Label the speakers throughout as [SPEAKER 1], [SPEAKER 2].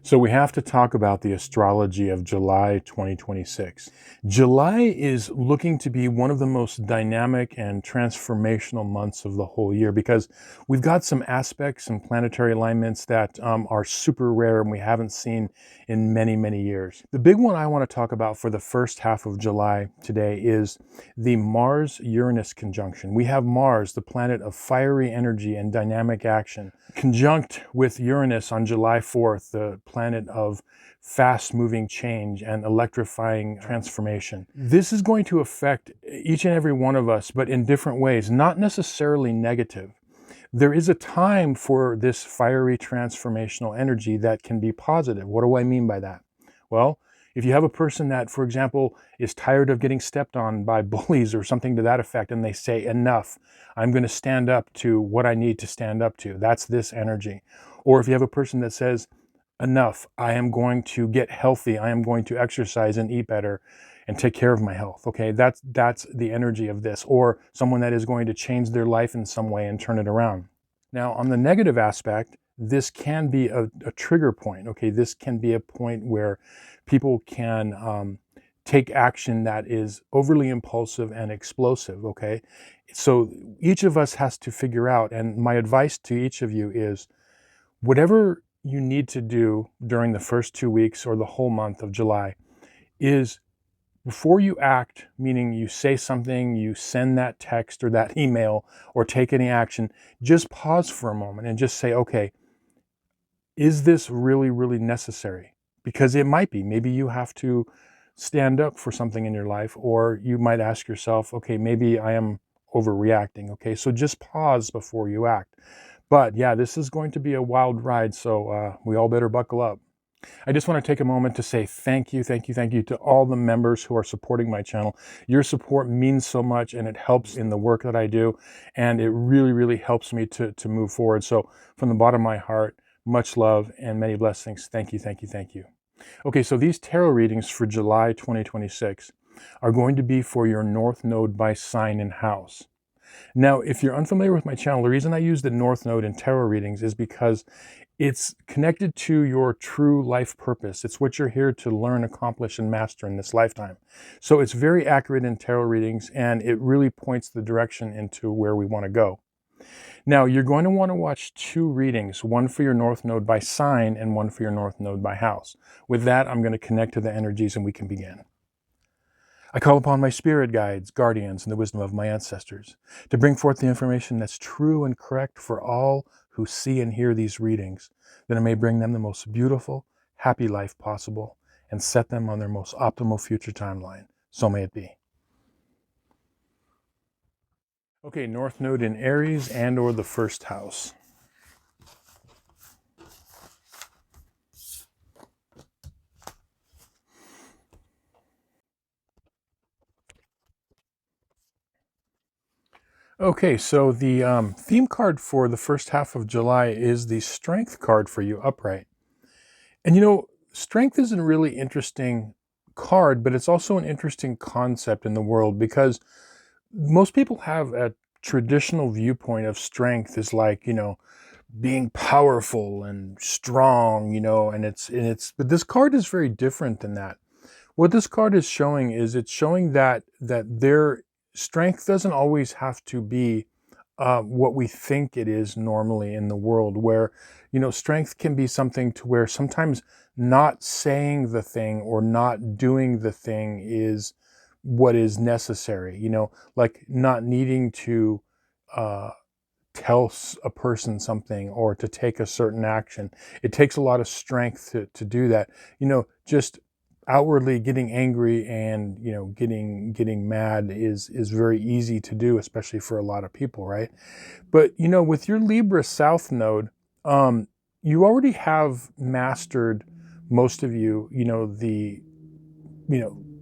[SPEAKER 1] So we have to talk about the astrology of July 2026. July is looking to be one of the most dynamic and transformational months of the whole year because we've got some aspects and planetary alignments that are super rare and we haven't seen in many, many years. The big one I want to talk about for the first half of July today is the Mars-Uranus conjunction. We have Mars, the planet of fiery energy and dynamic action, conjunct with Uranus on July 4th, the planet of fast-moving change and electrifying transformation. This is going to affect each and every one of us, but in different ways, not necessarily negative. There is a time for this fiery transformational energy that can be positive. What do I mean by that? Well, if you have a person that, for example, is tired of getting stepped on by bullies or something to that effect, and they say, enough, I'm going to stand up to what I need to stand up to. That's this energy. Or if you have a person that says, enough, I am going to get healthy, I am going to exercise and eat better and take care of my health. Okay, that's the energy of this. Or someone that is going to change their life in some way and turn it around. Now, on the negative aspect, this can be a trigger point. Okay, this can be a point where people can take action that is overly impulsive and explosive. Okay, so each of us has to figure out, and my advice to each of you is, whatever you need to do during the first 2 weeks or the whole month of July is, before you act, meaning you say something, you send that text or that email or take any action, just pause for a moment and just say, okay, is this really, really necessary? Because it might be. Maybe you have to stand up for something in your life, or you might ask yourself, okay, maybe I am overreacting. Okay, so just pause before you act. But yeah, this is going to be a wild ride, so we all better buckle up. I just want to take a moment to say thank you to all the members who are supporting my channel. Your support means so much, and it helps in the work that I do, and it really, really helps me to move forward. So from the bottom of my heart, much love and many blessings. Thank you. Okay, so these tarot readings for July 2026 are going to be for your North Node by sign and house. Now, if you're unfamiliar with my channel, the reason I use the North Node in tarot readings is because it's connected to your true life purpose. It's what you're here to learn, accomplish, and master in this lifetime. So it's very accurate in tarot readings, and it really points the direction into where we want to go. Now, you're going to want to watch 2 readings, one for your North Node by sign and one for your North Node by house. With that, I'm going to connect to the energies and we can begin. I call upon my spirit guides, guardians, and the wisdom of my ancestors to bring forth the information that's true and correct for all who see and hear these readings, that it may bring them the most beautiful, happy life possible and set them on their most optimal future timeline. So may it be. Okay, North Node in Aries and or the first house. Okay, so the theme card for the first half of July is the Strength card for you, upright. And you know, Strength is a really interesting card, but it's also an interesting concept in the world because most people have a traditional viewpoint of strength is like, being powerful and strong, but this card is very different than that. What this card is showing is it's showing that their strength doesn't always have to be what we think it is normally in the world, where strength can be something to where sometimes not saying the thing or not doing the thing is what is necessary, like not needing to tell a person something or to take a certain action. It takes a lot of strength to do that. Just outwardly getting angry and getting mad is very easy to do, especially for a lot of people, right? But with your Libra South node, you already have mastered, most of you, the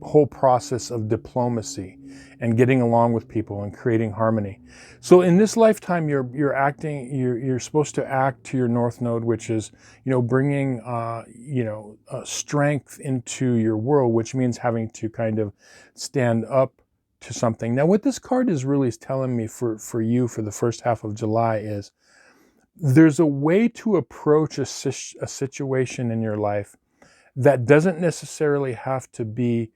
[SPEAKER 1] whole process of diplomacy and getting along with people and creating harmony. So in this lifetime, you're supposed to act to your North Node, which is bringing strength into your world, which means having to kind of stand up to something. Now, what this card is really telling me for you for the first half of July is there's a way to approach a situation in your life that doesn't necessarily have to be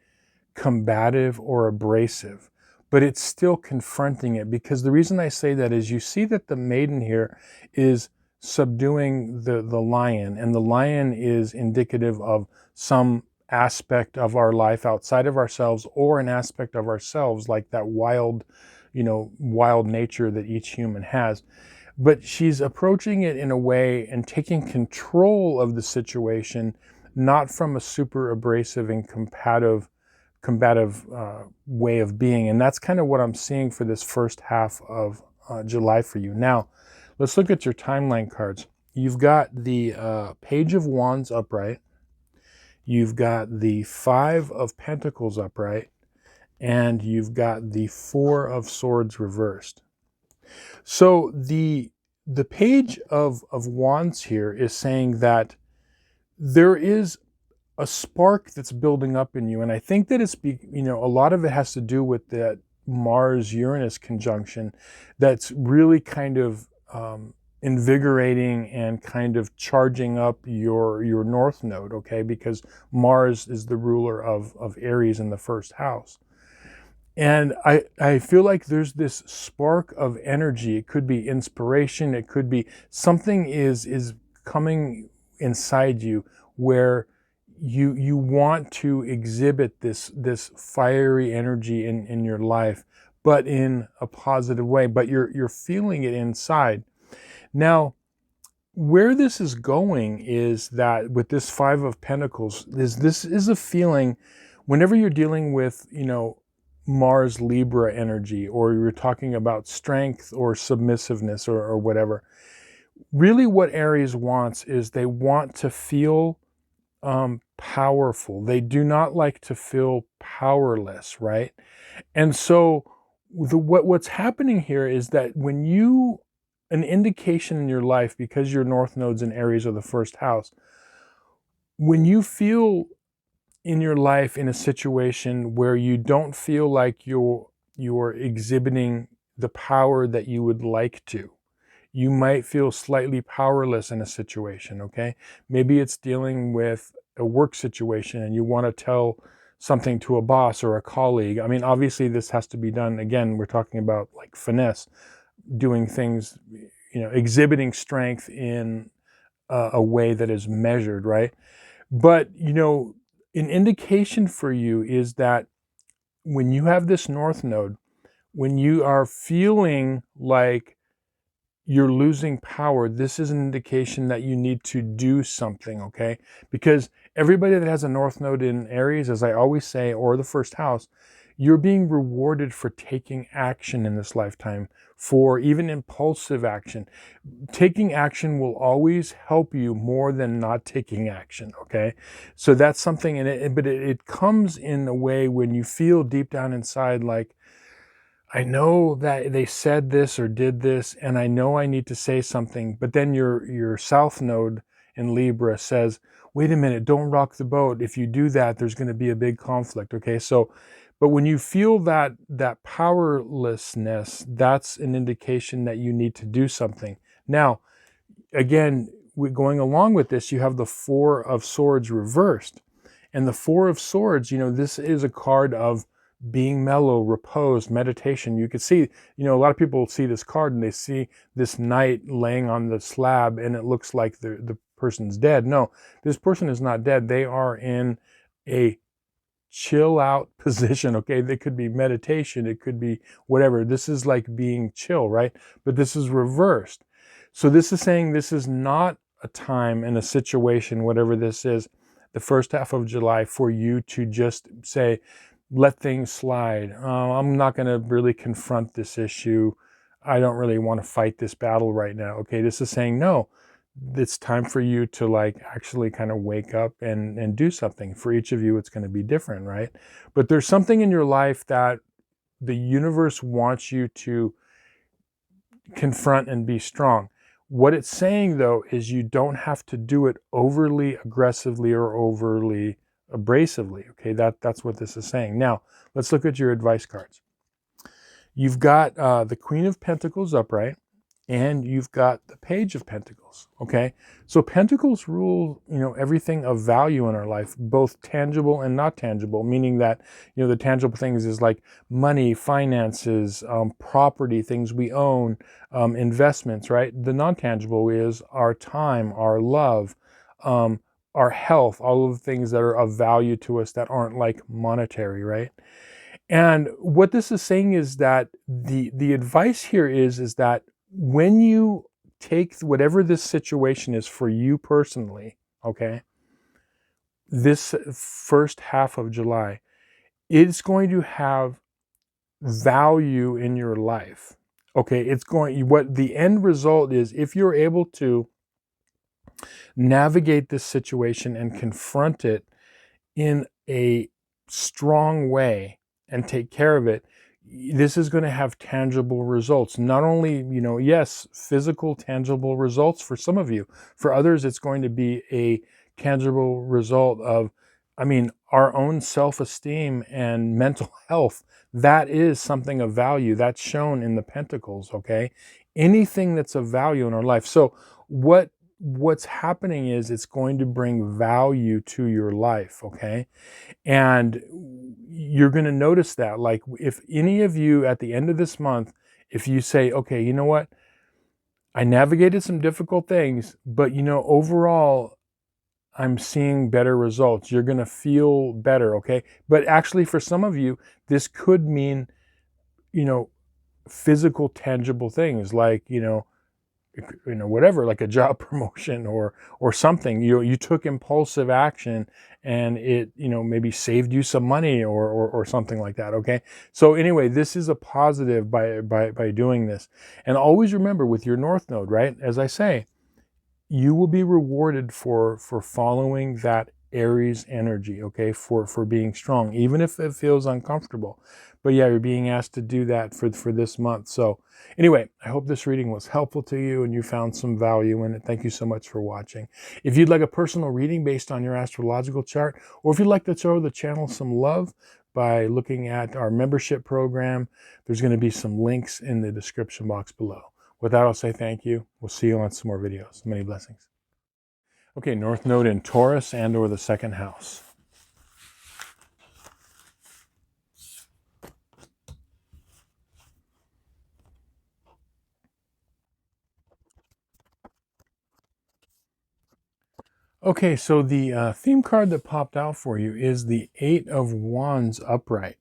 [SPEAKER 1] combative or abrasive, but it's still confronting it. Because the reason I say that is you see that the maiden here is subduing the lion, and the lion is indicative of some aspect of our life outside of ourselves, or an aspect of ourselves like that wild, wild nature that each human has. But she's approaching it in a way and taking control of the situation, not from a super abrasive and combative way of being. And that's kind of what I'm seeing for this first half of July for you. Now, let's look at your timeline cards. You've got the Page of Wands upright. You've got the Five of Pentacles upright. And you've got the Four of Swords reversed. So the Page of Wands here is saying that there is a spark that's building up in you, and I think that it's a lot of it has to do with that Mars-Uranus conjunction that's really kind of invigorating and kind of charging up your North Node, okay? Because Mars is the ruler of Aries in the first house. And I feel like there's this spark of energy. It could be inspiration. It could be something is coming inside you where you want to exhibit this fiery energy in your life, but in a positive way. But you're feeling it inside. Now, where this is going is that with this Five of Pentacles, this is a feeling whenever you're dealing with, Mars Libra energy, or you're talking about strength or submissiveness or whatever. Really what Aries wants is they want to feel powerful. They do not like to feel powerless, right? And so what's happening here is that when an indication in your life, because your North Nodes in Aries are the first house, when you feel in your life in a situation where you don't feel like you're exhibiting the power that you would like to, you might feel slightly powerless in a situation, okay? Maybe it's dealing with a work situation and you want to tell something to a boss or a colleague. I mean, obviously this has to be done, again, we're talking about like finesse, doing things, exhibiting strength in a way that is measured, right? But, an indication for you is that when you have this North Node, when you are feeling like you're losing power, this is an indication that you need to do something, okay? Because everybody that has a North Node in Aries, as I always say, or the first house, you're being rewarded for taking action in this lifetime, for even impulsive action. Taking action will always help you more than not taking action, okay? So that's something, but it comes in a way when you feel deep down inside like, I know that they said this or did this, and I know I need to say something, but then your South Node in Libra says, wait a minute, don't rock the boat. If you do that, there's going to be a big conflict, okay? So, but when you feel that powerlessness, that's an indication that you need to do something. Now, again, going along with this, you have the Four of Swords reversed. And the Four of Swords, this is a card of being mellow, repose, meditation. You could see, a lot of people see this card and they see this knight laying on the slab and it looks like the person's dead. No, this person is not dead. They are in a chill out position, okay? They could be meditation, it could be whatever. This is like being chill, right? But this is reversed. So this is saying this is not a time and a situation, whatever this is, the first half of July, for you to just say, let things slide. I'm not going to really confront this issue. I don't really want to fight this battle right now. Okay, this is saying, no, it's time for you to like actually kind of wake up and do something. For each of you, it's going to be different, right? But there's something in your life that the universe wants you to confront and be strong. What it's saying, though, is you don't have to do it overly aggressively or overly abrasively, okay? That's what this is saying. Now, let's look at your advice cards. You've got the Queen of Pentacles upright. and you've got the Page of Pentacles. Okay, so Pentacles rule, everything of value in our life, both tangible and not tangible, meaning that, the tangible things is like money, finances, property, things we own, investments, right? The non-tangible is our time, our love, our health, all of the things that are of value to us that aren't like monetary, right? And what this is saying is that the advice here is that when you take whatever this situation is for you personally, okay, this first half of July, it's going to have value in your life. Okay, what the end result is, if you're able to navigate this situation and confront it in a strong way and take care of it, this is going to have tangible results. Not only, yes, physical, tangible results for some of you. For others, it's going to be a tangible result of, our own self-esteem and mental health. That is something of value. That's shown in the Pentacles, okay? Anything that's of value in our life. So what's happening is it's going to bring value to your life, okay? And you're going to notice that, like, if any of you at the end of this month, if you say, okay, you know what, I navigated some difficult things, but overall, I'm seeing better results. You're going to feel better, okay? But actually, for some of you, this could mean, physical, tangible things like, whatever, like a job promotion or something. You took impulsive action and it, maybe saved you some money or something like that. Okay, so anyway, this is a positive by doing this. And always remember, with your North Node, right, as I say, you will be rewarded for following that Aries energy, okay, for being strong, even if it feels uncomfortable. But yeah, you're being asked to do that for this month. So anyway, I hope this reading was helpful to you and you found some value in it. Thank you so much for watching. If you'd like a personal reading based on your astrological chart, or if you'd like to show the channel some love by looking at our membership program, there's going to be some links in the description box below. With that, I'll say thank you. We'll see you on some more videos. Many blessings. Okay, North Node in Taurus and or the second house. Okay, so the theme card that popped out for you is the Eight of Wands upright.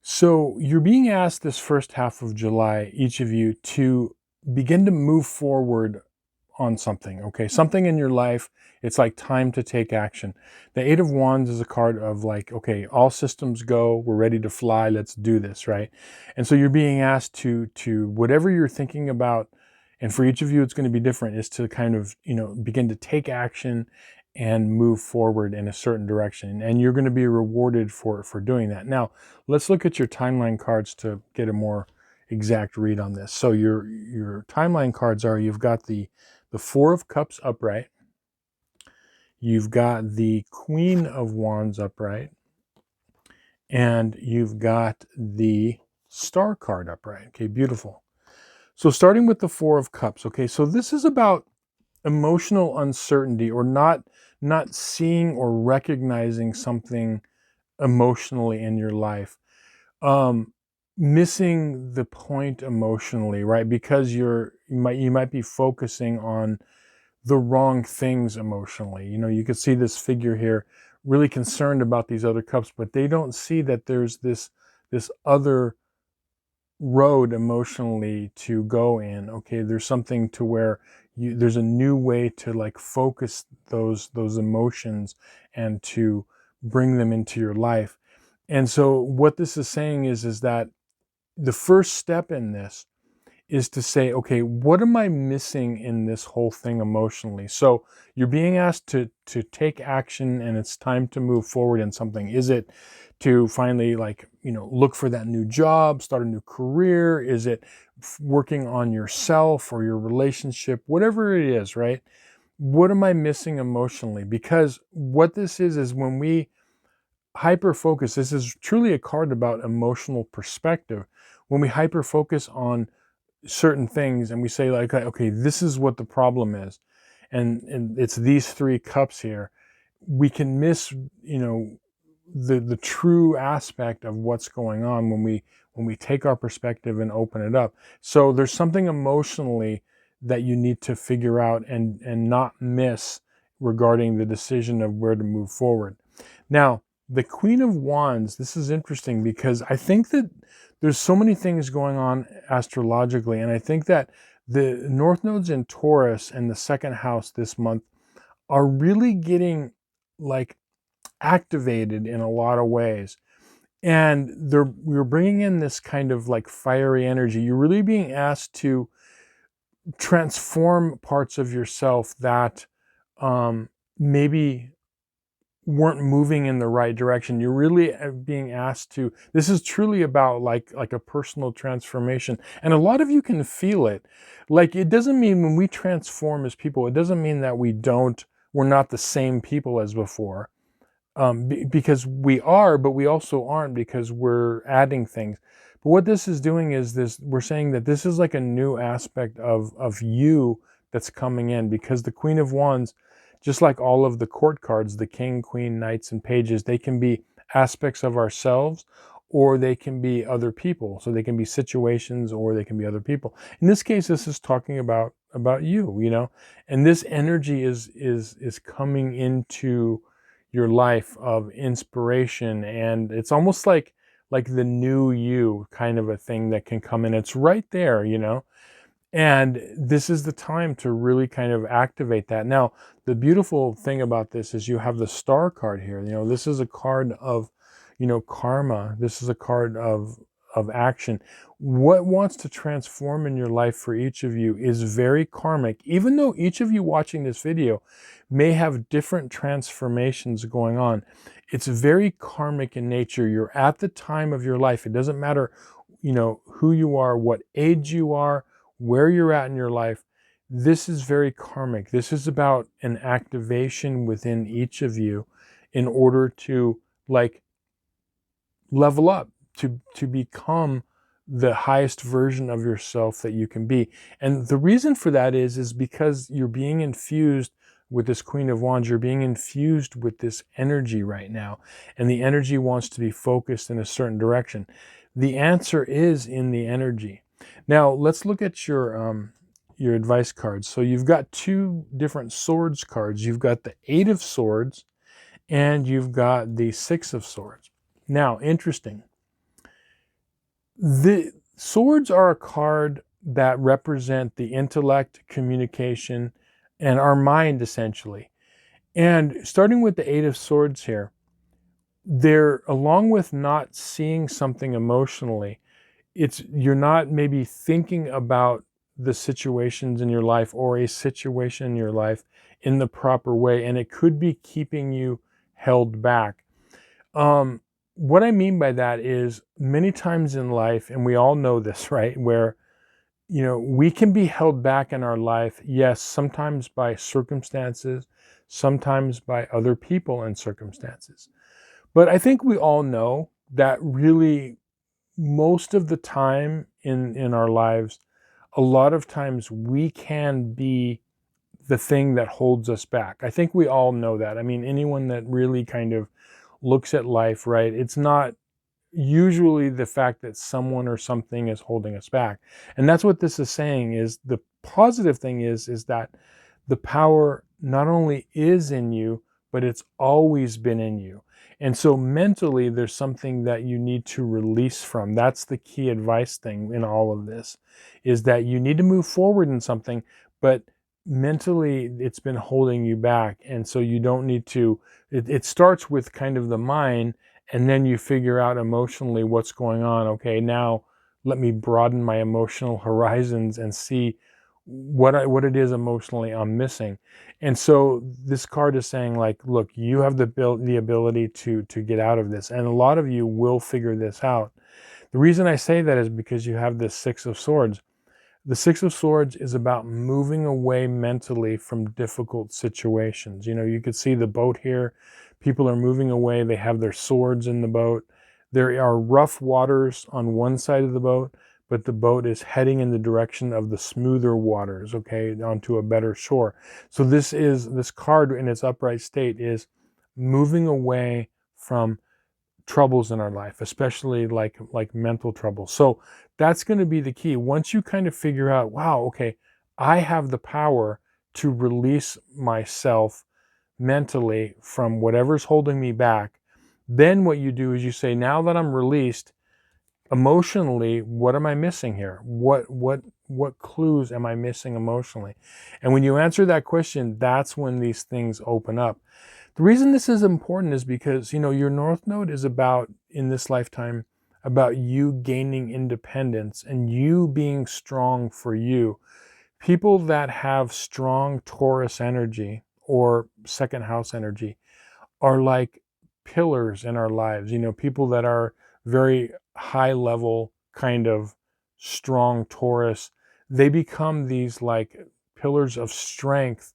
[SPEAKER 1] So you're being asked this first half of July, each of you, to begin to move forward on something, okay? Something in your life, it's like time to take action. The Eight of Wands is a card of like, okay, all systems go, we're ready to fly, let's do this, right? And so you're being asked to whatever you're thinking about, and for each of you it's going to be different, is to kind of, begin to take action and move forward in a certain direction. And you're going to be rewarded for doing that. Now, let's look at your timeline cards to get a more exact read on this. So your timeline cards are, you've got the Four of Cups upright, you've got the Queen of Wands upright, and you've got the Star card upright. Okay, beautiful. So starting with the Four of Cups, okay, so this is about emotional uncertainty, or not seeing or recognizing something emotionally in your life. Missing the point emotionally, right? Because you might be focusing on the wrong things emotionally. You could see this figure here really concerned about these other cups, but they don't see that there's this other road emotionally to go in. Okay, there's something to where there's a new way to like focus those emotions and to bring them into your life. And so what this is saying is that the first step in this is to say, okay, what am I missing in this whole thing emotionally? So you're being asked to take action, and it's time to move forward in something. Is it to finally, like, look for that new job, start a new career? Is it working on yourself or your relationship? Whatever it is, right? What am I missing emotionally? Because what this is when we hyper focus, this is truly a card about emotional perspective. When we hyper focus on certain things and we say like, okay, this is what the problem is, and it's these three cups here, we can miss, the true aspect of what's going on when we take our perspective and open it up. So there's something emotionally that you need to figure out and not miss regarding the decision of where to move forward. Now, the Queen of Wands, this is interesting because I think that there's so many things going on astrologically, and I think that the North Nodes in Taurus and the second house this month are really getting like activated in a lot of ways. And we're bringing in this kind of like fiery energy. You're really being asked to transform parts of yourself that maybe weren't moving in the right direction. You're really being asked to, this is truly about like a personal transformation. And a lot of you can feel it. Like, it doesn't mean when we transform as people, it doesn't mean that we're not the same people as before. Because we are, but we also aren't, because we're adding things. But what this is doing is we're saying that this is like a new aspect of you that's coming in, because the Queen of Wands, just like all of the court cards, the king, queen, knights, and pages, they can be aspects of ourselves, or they can be other people. So they can be situations, or they can be other people. In this case, this is talking about you, and this energy is coming into your life of inspiration, and it's almost like the new you kind of a thing that can come in. It's right there, and this is the time to really kind of activate that. Now, the beautiful thing about this is you have the Star card here. This is a card of, karma. This is a card of action. What wants to transform in your life for each of you is very karmic, even though each of you watching this video may have different transformations going on. It's very karmic in nature. You're at the time of your life. It doesn't matter, who you are, what age you are, where you're at in your life. This is very karmic. This is about an activation within each of you in order to like level up, to become the highest version of yourself that you can be. And the reason for that is because you're being infused with this Queen of Wands. You're being infused with this energy right now, and the energy wants to be focused in a certain direction. The answer is in the energy. Now, let's look at your advice cards. So you've got two different swords cards. You've got the Eight of Swords, and you've got the Six of Swords. Now, interesting. The swords are a card that represent the intellect, communication, and our mind, essentially. And starting with the Eight of Swords here, they're, along with not seeing something emotionally, you're not maybe thinking about the situations in your life or a situation in your life in the proper way, and it could be keeping you held back. What I mean by that is, many times in life, and we all know this, right, where we can be held back in our life, yes, sometimes by circumstances, sometimes by other people and circumstances. But I think we all know that really most of the time in our lives, a lot of times we can be the thing that holds us back. I think we all know that. I mean, anyone that really kind of looks at life, right, it's not usually the fact that someone or something is holding us back. And that's what this is saying. Is the positive thing is that the power not only is in you, but it's always been in you. And so mentally, there's something that you need to release from. That's the key advice thing in all of this, is that you need to move forward in something, but mentally it's been holding you back. And so you don't need to, it starts with kind of the mind, and then you figure out emotionally what's going on. Okay, now let me broaden my emotional horizons and see what it is emotionally I'm missing. And so this card is saying, like, look, you have the ability to get out of this, and a lot of you will figure this out. The reason I say that is because you have this Six of Swords. The Six of Swords is about moving away mentally from difficult situations. You could see the boat here. People are moving away. They have their swords in the boat. There are rough waters on one side of the boat, but the boat is heading in the direction of the smoother waters, okay, onto a better shore. So this card in its upright state is moving away from troubles in our life, especially like mental trouble. So that's going to be the key. Once you kind of figure out, wow, okay, I have the power to release myself mentally from whatever's holding me back, then what you do is you say, now that I'm released emotionally, what am I missing here? What clues am I missing emotionally? And when you answer that question, that's when these things open up. The reason this is important is because, your North Node is about, in this lifetime, about you gaining independence and you being strong for you. People that have strong Taurus energy or second house energy are like pillars in our lives. People that are very high level, kind of strong Taurus, they become these like pillars of strength,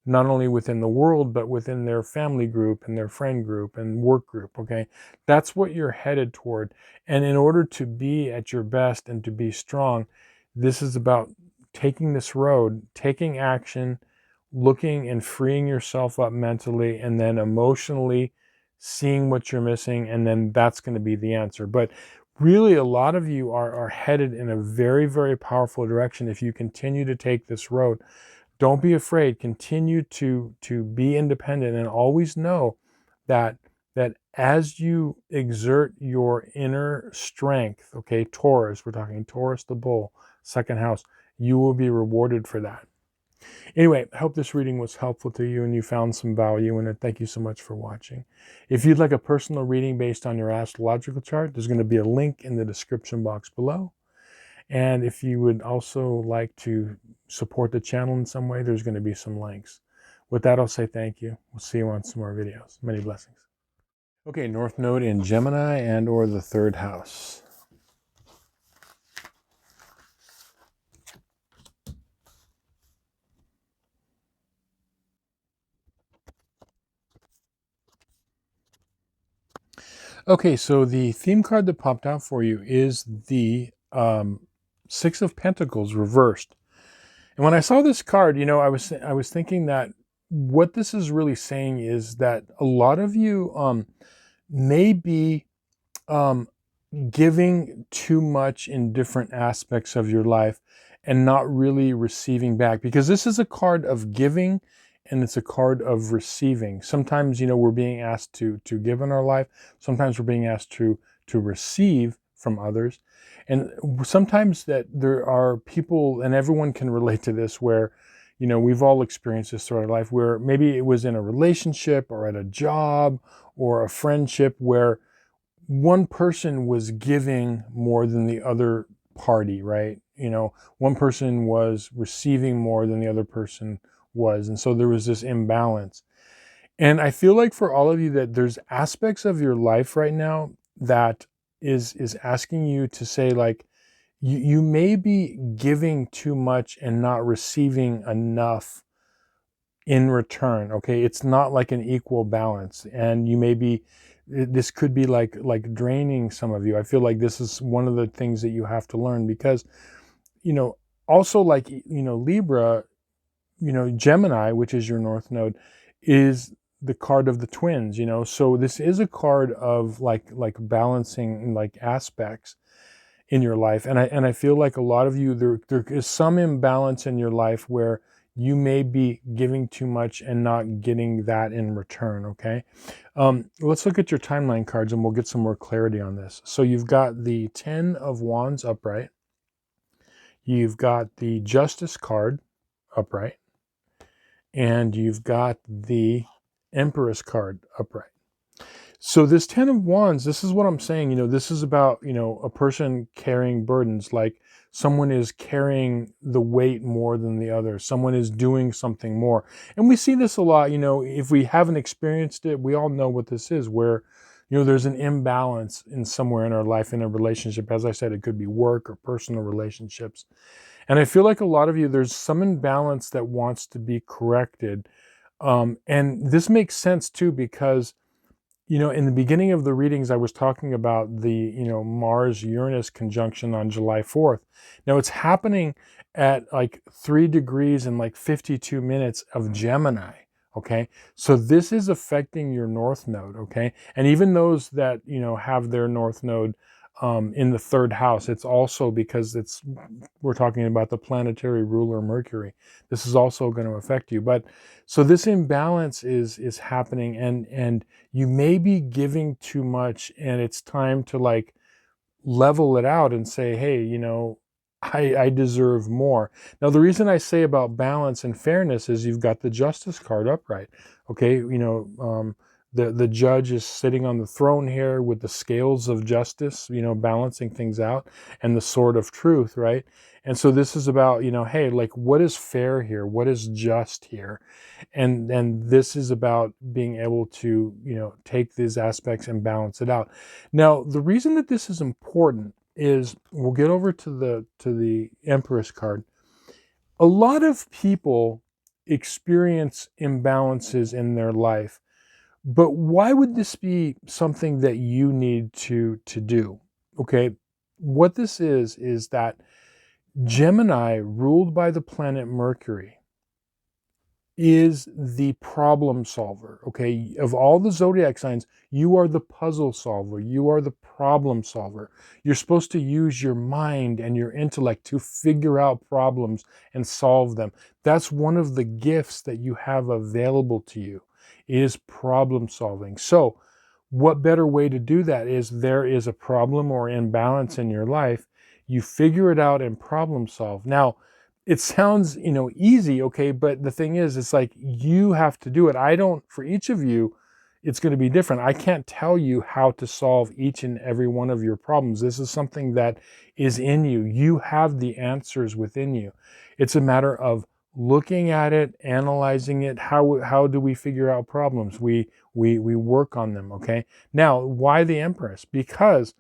[SPEAKER 1] not only within the world, but within their family group and their friend group and work group. Okay. That's what you're headed toward. And in order to be at your best and to be strong, this is about taking this road, taking action, looking and freeing yourself up mentally, and then emotionally seeing what you're missing, and then that's going to be the answer. But really, a lot of you are headed in a very, very powerful direction if you continue to take this road. Don't be afraid. Continue to be independent, and always know that as you exert your inner strength, okay, Taurus, we're talking Taurus the bull, second house, you will be rewarded for that. Anyway, I hope this reading was helpful to you and you found some value in it. Thank you so much for watching. If you'd like a personal reading based on your astrological chart, there's going to be a link in the description box below. And if you would also like to support the channel in some way, there's going to be some links. With that, I'll say thank you. We'll see you on some more videos. Many blessings. Okay, North Node in Gemini and or the third house. Okay, so the theme card that popped out for you is the Six of Pentacles reversed. And when I saw this card, I was thinking that what this is really saying is that a lot of you may be giving too much in different aspects of your life and not really receiving back, because this is a card of giving and it's a card of receiving. Sometimes, we're being asked to give in our life. Sometimes we're being asked to receive from others. And sometimes that there are people, and everyone can relate to this, where, we've all experienced this throughout our life, where maybe it was in a relationship or at a job or a friendship where one person was giving more than the other party, right? One person was receiving more than the other person was. And so there was this imbalance. And I feel like for all of you that there's aspects of your life right now that is asking you to say, like, you may be giving too much and not receiving enough in return. Okay. It's not like an equal balance. And this could be like draining some of you. I feel like this is one of the things that you have to learn, because, also like, Libra, Gemini, which is your North Node, is the card of the twins, so this is a card of like balancing like aspects in your life. And I feel like a lot of you, there is some imbalance in your life where you may be giving too much and not getting that in return. Okay. Let's look at your timeline cards and we'll get some more clarity on this. So you've got the 10 of Wands upright. You've got the Justice card upright. And you've got the Empress card upright. So this 10 of Wands, this is what I'm saying, this is about, a person carrying burdens, like someone is carrying the weight more than the other. Someone is doing something more. And we see this a lot, if we haven't experienced it, we all know what this is, where, there's an imbalance in somewhere in our life, in a relationship. As I said, it could be work or personal relationships. And I feel like a lot of you, there's some imbalance that wants to be corrected. And this makes sense too, because In the beginning of the readings, I was talking about the, Mars-Uranus conjunction on July 4th. Now it's happening at like 3 degrees and like 52 minutes of Gemini. Okay. So this is affecting your North Node. Okay. And even those that, have their North Node in the 3rd house, it's also because we're talking about the planetary ruler Mercury. This is also going to affect you. But so this imbalance is happening, and you may be giving too much, and it's time to like level it out and say, hey, I deserve more. Now, the reason I say about balance and fairness is you've got the Justice card upright. Okay. The judge is sitting on the throne here with the scales of justice, balancing things out, and the sword of truth, right? And so this is about, hey, like, what is fair here? What is just here? And this is about being able to, take these aspects and balance it out. Now, the reason that this is important is, we'll get over to the Empress card. A lot of people experience imbalances in their life. But why would this be something that you need to do? Okay, what this is that Gemini, ruled by the planet Mercury, is the problem solver. Okay, of all the zodiac signs, you are the puzzle solver. You are the problem solver. You're supposed to use your mind and your intellect to figure out problems and solve them. That's one of the gifts that you have available to you, is problem solving. So what better way to do that is, there is a problem or imbalance in your life, you figure it out and problem solve. Now, it sounds, easy, okay, but the thing is, it's like you have to do it. For each of you, it's going to be different. I can't tell you how to solve each and every one of your problems. This is something that is in you. You have the answers within you. It's a matter of looking at it, analyzing it. How do we figure out problems? We work on them, okay? Now, why the Empress? Because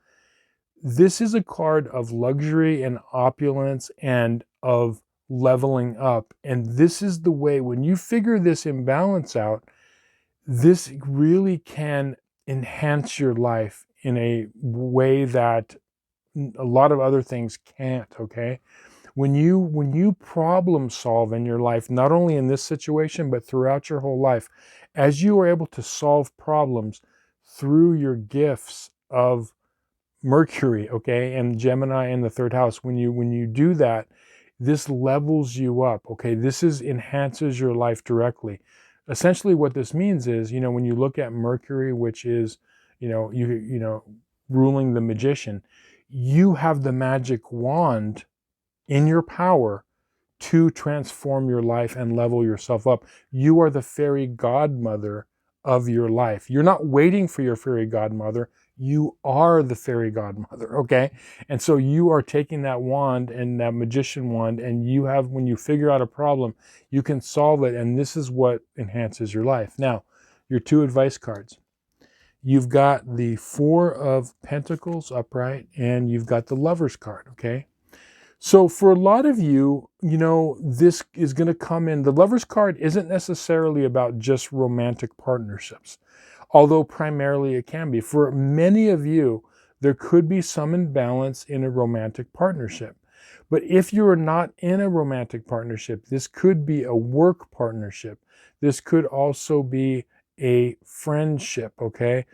[SPEAKER 1] this is a card of luxury and opulence and of leveling up. And this is the way, when you figure this imbalance out, this really can enhance your life in a way that a lot of other things can't, okay? When you problem solve in your life, not only in this situation, but throughout your whole life, as you are able to solve problems through your gifts of Mercury, okay, and Gemini in the 3rd house, when you do that, this levels you up, okay? This enhances your life directly. Essentially what this means is, when you look at Mercury, which is, ruling the magician, you have the magic wand in your power to transform your life and level yourself up. You are the fairy godmother of your life. You're not waiting for your fairy godmother. You are the fairy godmother, okay? And so you are taking that wand, and that magician wand, and when you figure out a problem, you can solve it, and this is what enhances your life. Now, your 2 advice cards. You've got the 4 of Pentacles upright, and you've got the Lover's card, okay? So for a lot of you, this is going to come in. The Lover's card isn't necessarily about just romantic partnerships, although primarily it can be. For many of you, there could be some imbalance in a romantic partnership. But if you're not in a romantic partnership, this could be a work partnership. This could also be a friendship, okay?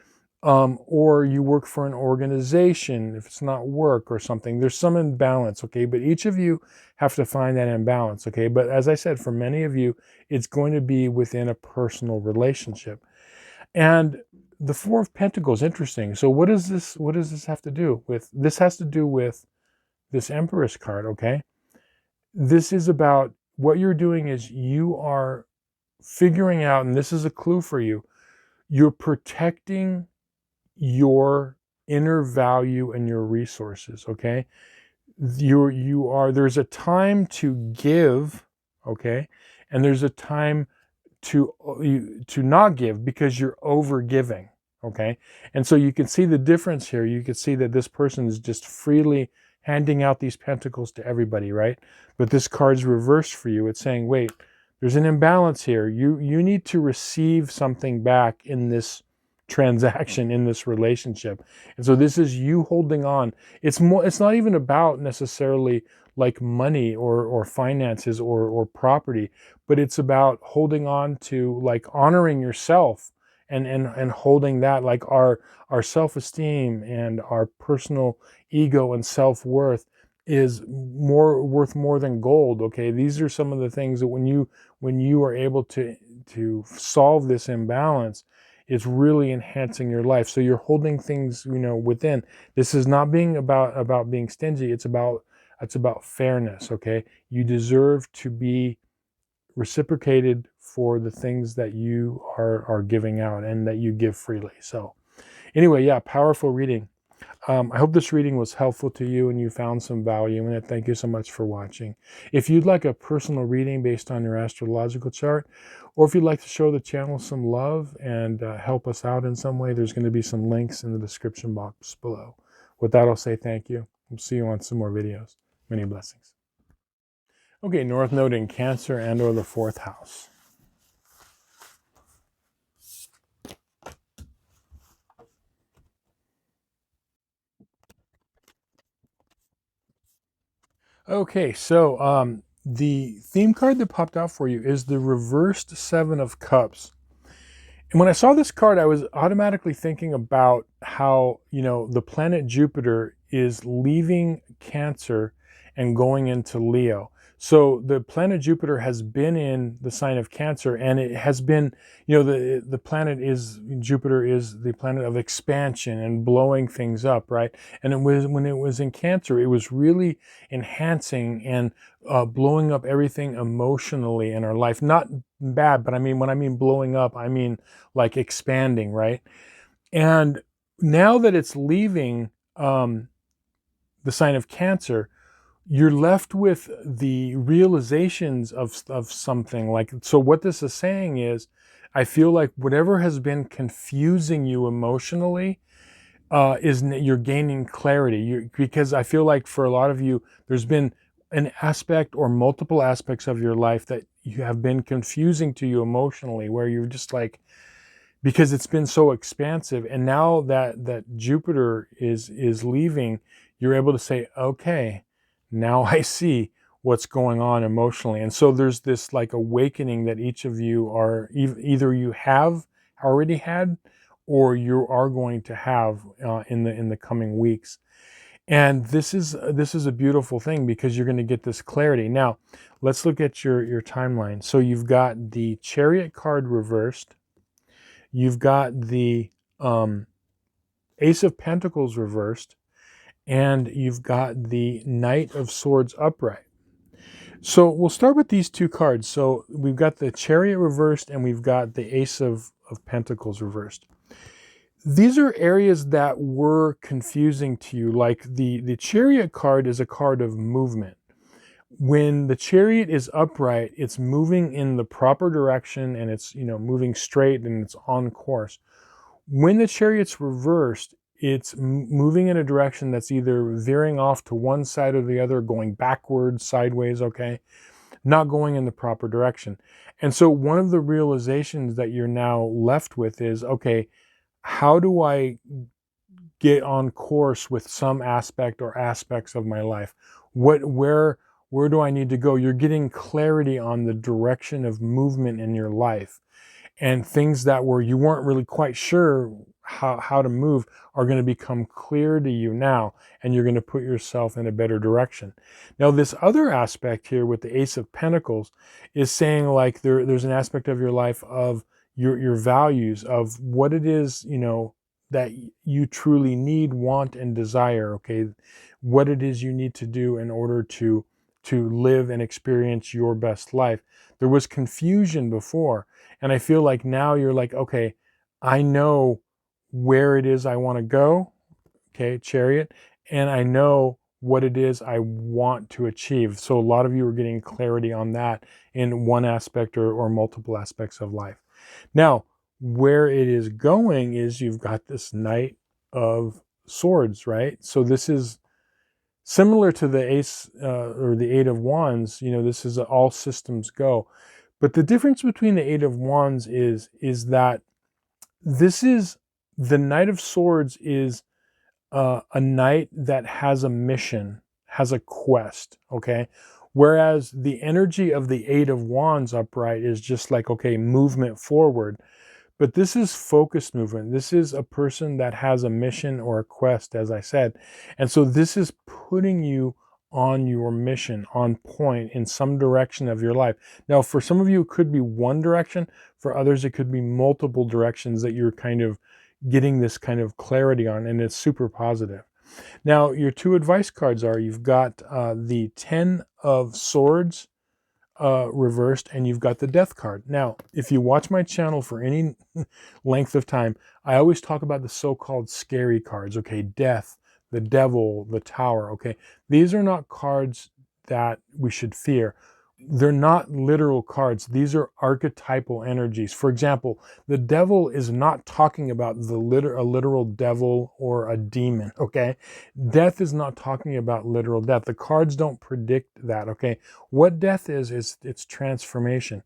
[SPEAKER 1] Or you work for an organization, if it's not work or something. There's some imbalance, okay? But each of you have to find that imbalance, okay? But as I said, for many of you, it's going to be within a personal relationship. And the 4 of Pentacles, interesting. So what does this have to do with? This has to do with this Empress card, okay? This is about, what you're doing is you are figuring out, and this is a clue for you, you're protecting your inner value and your resources, okay? There's a time to give, okay? And there's a time to not give, because you're over giving, okay? And so you can see the difference here. You can see that this person is just freely handing out these pentacles to everybody, right? But this card's reversed for you. It's saying, wait, there's an imbalance here. You need to receive something back in this transaction in this relationship. And so this is you holding on. It's not even about necessarily like money or finances or property, but it's about holding on to like honoring yourself and holding that, like our self-esteem and our personal ego and self-worth is worth more than gold. Okay, these are some of the things that when you are able to solve this imbalance, it's really enhancing your life. So you're holding things, within. This is not being about being stingy. It's about fairness. Okay, you deserve to be reciprocated for the things that you are giving out and that you give freely. So anyway, yeah, powerful reading. I hope this reading was helpful to you and you found some value in it. Thank you so much for watching. If you'd like a personal reading based on your astrological chart, or if you'd like to show the channel some love and help us out in some way, there's going to be some links in the description box below. With that, I'll say thank you. We'll see you on some more videos. Many blessings. Okay, North Node in Cancer and or the 4th house. Okay, so the theme card that popped out for you is the reversed 7 of Cups. And when I saw this card, I was automatically thinking about how, the planet Jupiter is leaving Cancer and going into Leo. So the planet Jupiter has been in the sign of Cancer, and it has been, the planet is, Jupiter is the planet of expansion and blowing things up, right? And it was, when it was in Cancer, it was really enhancing and blowing up everything emotionally in our life. Not bad, but when I mean blowing up, I mean like expanding, right? And now that it's leaving the sign of Cancer, you're left with the realizations of something. Like, so what this is saying is, I feel like whatever has been confusing you emotionally, you're gaining clarity. Because I feel like for a lot of you, there's been an aspect or multiple aspects of your life that you have been confusing to you emotionally, where you're just like, because it's been so expansive. And now that Jupiter is leaving, you're able to say, okay, now I see what's going on emotionally. And so there's this like awakening that each of you are either you have already had, or you are going to have in the coming weeks. And this is a beautiful thing, because you're going to get this clarity. Now, let's look at your timeline. So you've got the Chariot card reversed. You've got the Ace of Pentacles reversed, and you've got the Knight of Swords upright. So we'll start with these two cards. So we've got the Chariot reversed, and we've got the Ace of Pentacles reversed. These are areas that were confusing to you. Like the Chariot card is a card of movement. When the Chariot is upright, it's moving in the proper direction, and it's, moving straight, and it's on course. When the Chariot's reversed, it's moving in a direction that's either veering off to one side or the other, going backwards, sideways, okay? Not going in the proper direction. And so one of the realizations that you're now left with is, okay, how do I get on course with some aspect or aspects of my life? Where do I need to go? You're getting clarity on the direction of movement in your life. And things that you weren't really quite sure how to move are going to become clear to you now, and you're going to put yourself in a better direction. Now, this other aspect here with the Ace of Pentacles is saying, like, there's an aspect of your life of your values, of what it is, that you truly need, want, and desire, okay? What it is you need to do in order to live and experience your best life. There was confusion before, and I feel like now you're like, okay, I know where it is I want to go, okay, Chariot, and I know what it is I want to achieve. So a lot of you are getting clarity on that in one aspect or multiple aspects of life. Now, where it is going is you've got this Knight of Swords, right? So this is similar to the Ace or the Eight of Wands. This is all systems go. But the difference between the Eight of Wands is that this is The Knight of Swords is a knight that has a mission, has a quest, okay? Whereas the energy of the Eight of Wands upright is just like, okay, movement forward. But this is focused movement. This is a person that has a mission or a quest, as I said. And so this is putting you on your mission, on point in some direction of your life. Now, for some of you, it could be one direction. For others, it could be multiple directions that you're kind of getting this kind of clarity on, and it's super positive. Now, your two advice cards are, you've got the Ten of Swords reversed, and you've got the Death card. Now, if you watch my channel for any length of time, I always talk about the so-called scary cards, okay? Death, the Devil, the Tower, okay? These are not cards that we should fear. They're not literal cards. These are archetypal energies. For example, the Devil is not talking about a literal devil or a demon, okay? Death is not talking about literal death. The cards don't predict that, okay? What death is it's transformation.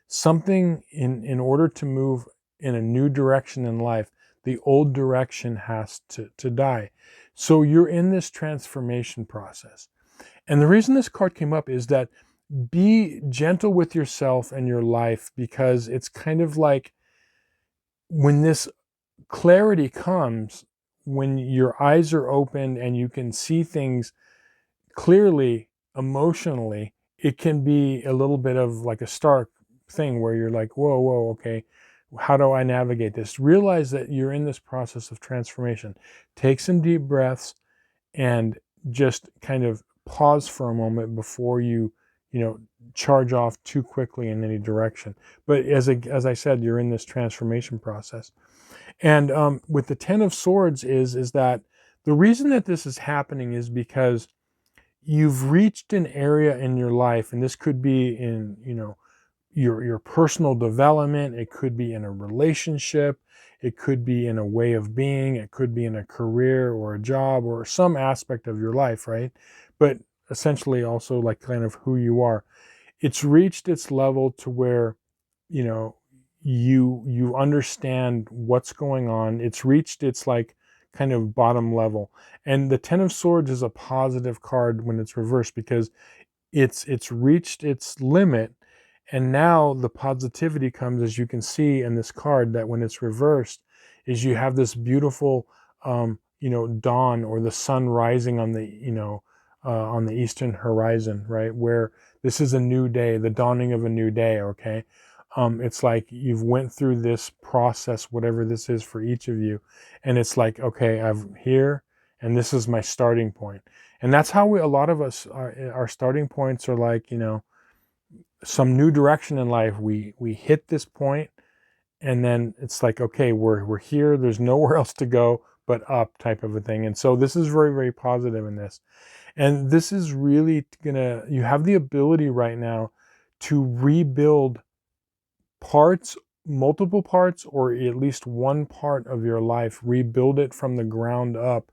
[SPEAKER 1] Something in order to move in a new direction in life, the old direction has to die. So you're in this transformation process. And the reason this card came up is that be gentle with yourself and your life, because it's kind of like when this clarity comes, when your eyes are open and you can see things clearly emotionally, it can be a little bit of like a stark thing where you're like, whoa, okay, how do I navigate this? Realize that you're in this process of transformation. Take some deep breaths and just kind of pause for a moment before you charge off too quickly in any direction. But as I said, you're in this transformation process. And with the Ten of Swords is that the reason that this is happening is because you've reached an area in your life, and this could be in, your personal development, it could be in a relationship, it could be in a way of being, it could be in a career or a job or some aspect of your life, right? But essentially also like kind of who you are. It's reached its level to where, you understand what's going on. It's reached its like kind of bottom level. And the Ten of Swords is a positive card when it's reversed, because it's reached its limit. And now the positivity comes, as you can see in this card, that when it's reversed is you have this beautiful dawn, or the sun rising on the eastern horizon, right? Where this is a new day, the dawning of a new day, okay? It's like you've went through this process, whatever this is for each of you, and it's like, okay, I'm here, and this is my starting point. And that's how a lot of us, our starting points are like, some new direction in life. We hit this point, and then it's like, okay, we're here. There's nowhere else to go but up, type of a thing. And so this is very, very positive in this. And this is really you have the ability right now to rebuild parts, multiple parts, or at least one part of your life, rebuild it from the ground up.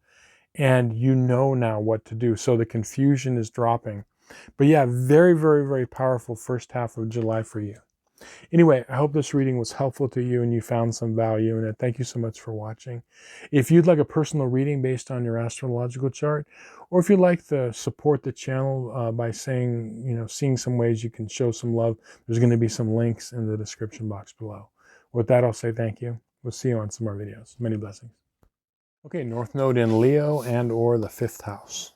[SPEAKER 1] And you know now what to do. So the confusion is dropping. But yeah, very, very, very powerful first half of July for you. Anyway, I hope this reading was helpful to you and you found some value in it. Thank you so much for watching. If you'd like a personal reading based on your astrological chart, or if you'd like to support the channel by seeing some ways you can show some love, there's going to be some links in the description box below. With that, I'll say thank you. We'll see you on some more videos. Many blessings. Okay, North Node in Leo and or the 5th house.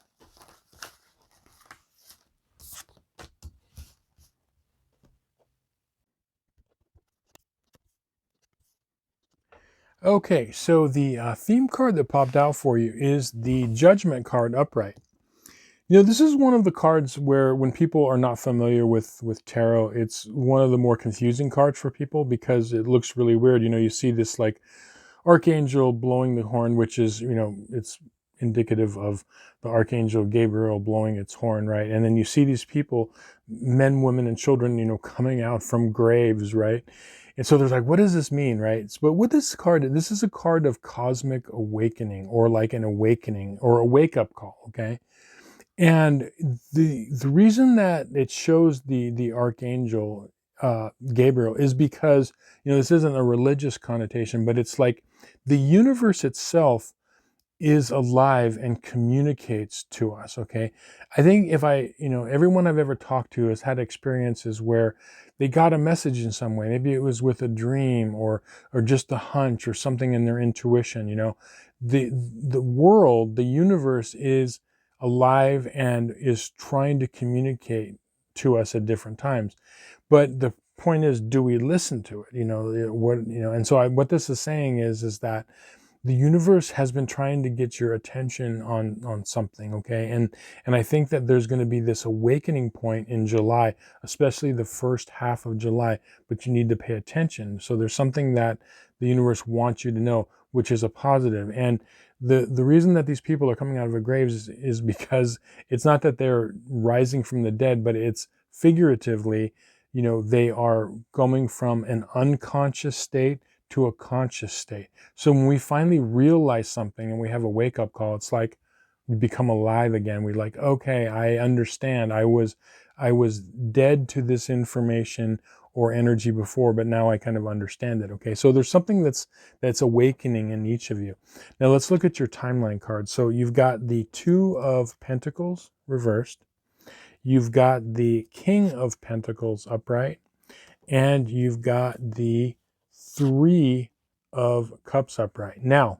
[SPEAKER 1] Okay, so the theme card that popped out for you is the Judgment card upright. This is one of the cards where when people are not familiar with tarot, it's one of the more confusing cards for people because it looks really weird. You see this like archangel blowing the horn, which is, it's indicative of the archangel Gabriel blowing its horn, right? And then you see these people, men, women, and children, coming out from graves, right? And so there's like, what does this mean, right? But with this is a card of cosmic awakening, or like an awakening or a wake-up call, okay? And the reason that it shows the archangel Gabriel is because, this isn't a religious connotation, but it's like the universe itself is alive and communicates to us. Okay. I think everyone I've ever talked to has had experiences where they got a message in some way. Maybe it was with a dream or just a hunch or something in their intuition. The world, the universe is alive and is trying to communicate to us at different times. But the point is, do we listen to it? And so what this is saying is that the universe has been trying to get your attention on something, okay? And I think that there's going to be this awakening point in July, especially the first half of July, but you need to pay attention. So there's something that the universe wants you to know, which is a positive. And the reason that these people are coming out of their graves is because it's not that they're rising from the dead, but it's figuratively, they are going from an unconscious state to a conscious state. So when we finally realize something and we have a wake-up call, it's like we become alive again. We're like, okay, I understand. I was dead to this information or energy before, but now I kind of understand it. Okay, so there's something that's awakening in each of you. Now let's look at your timeline card. So you've got the Two of Pentacles reversed. You've got the King of Pentacles upright, and you've got the Three of Cups upright. Now,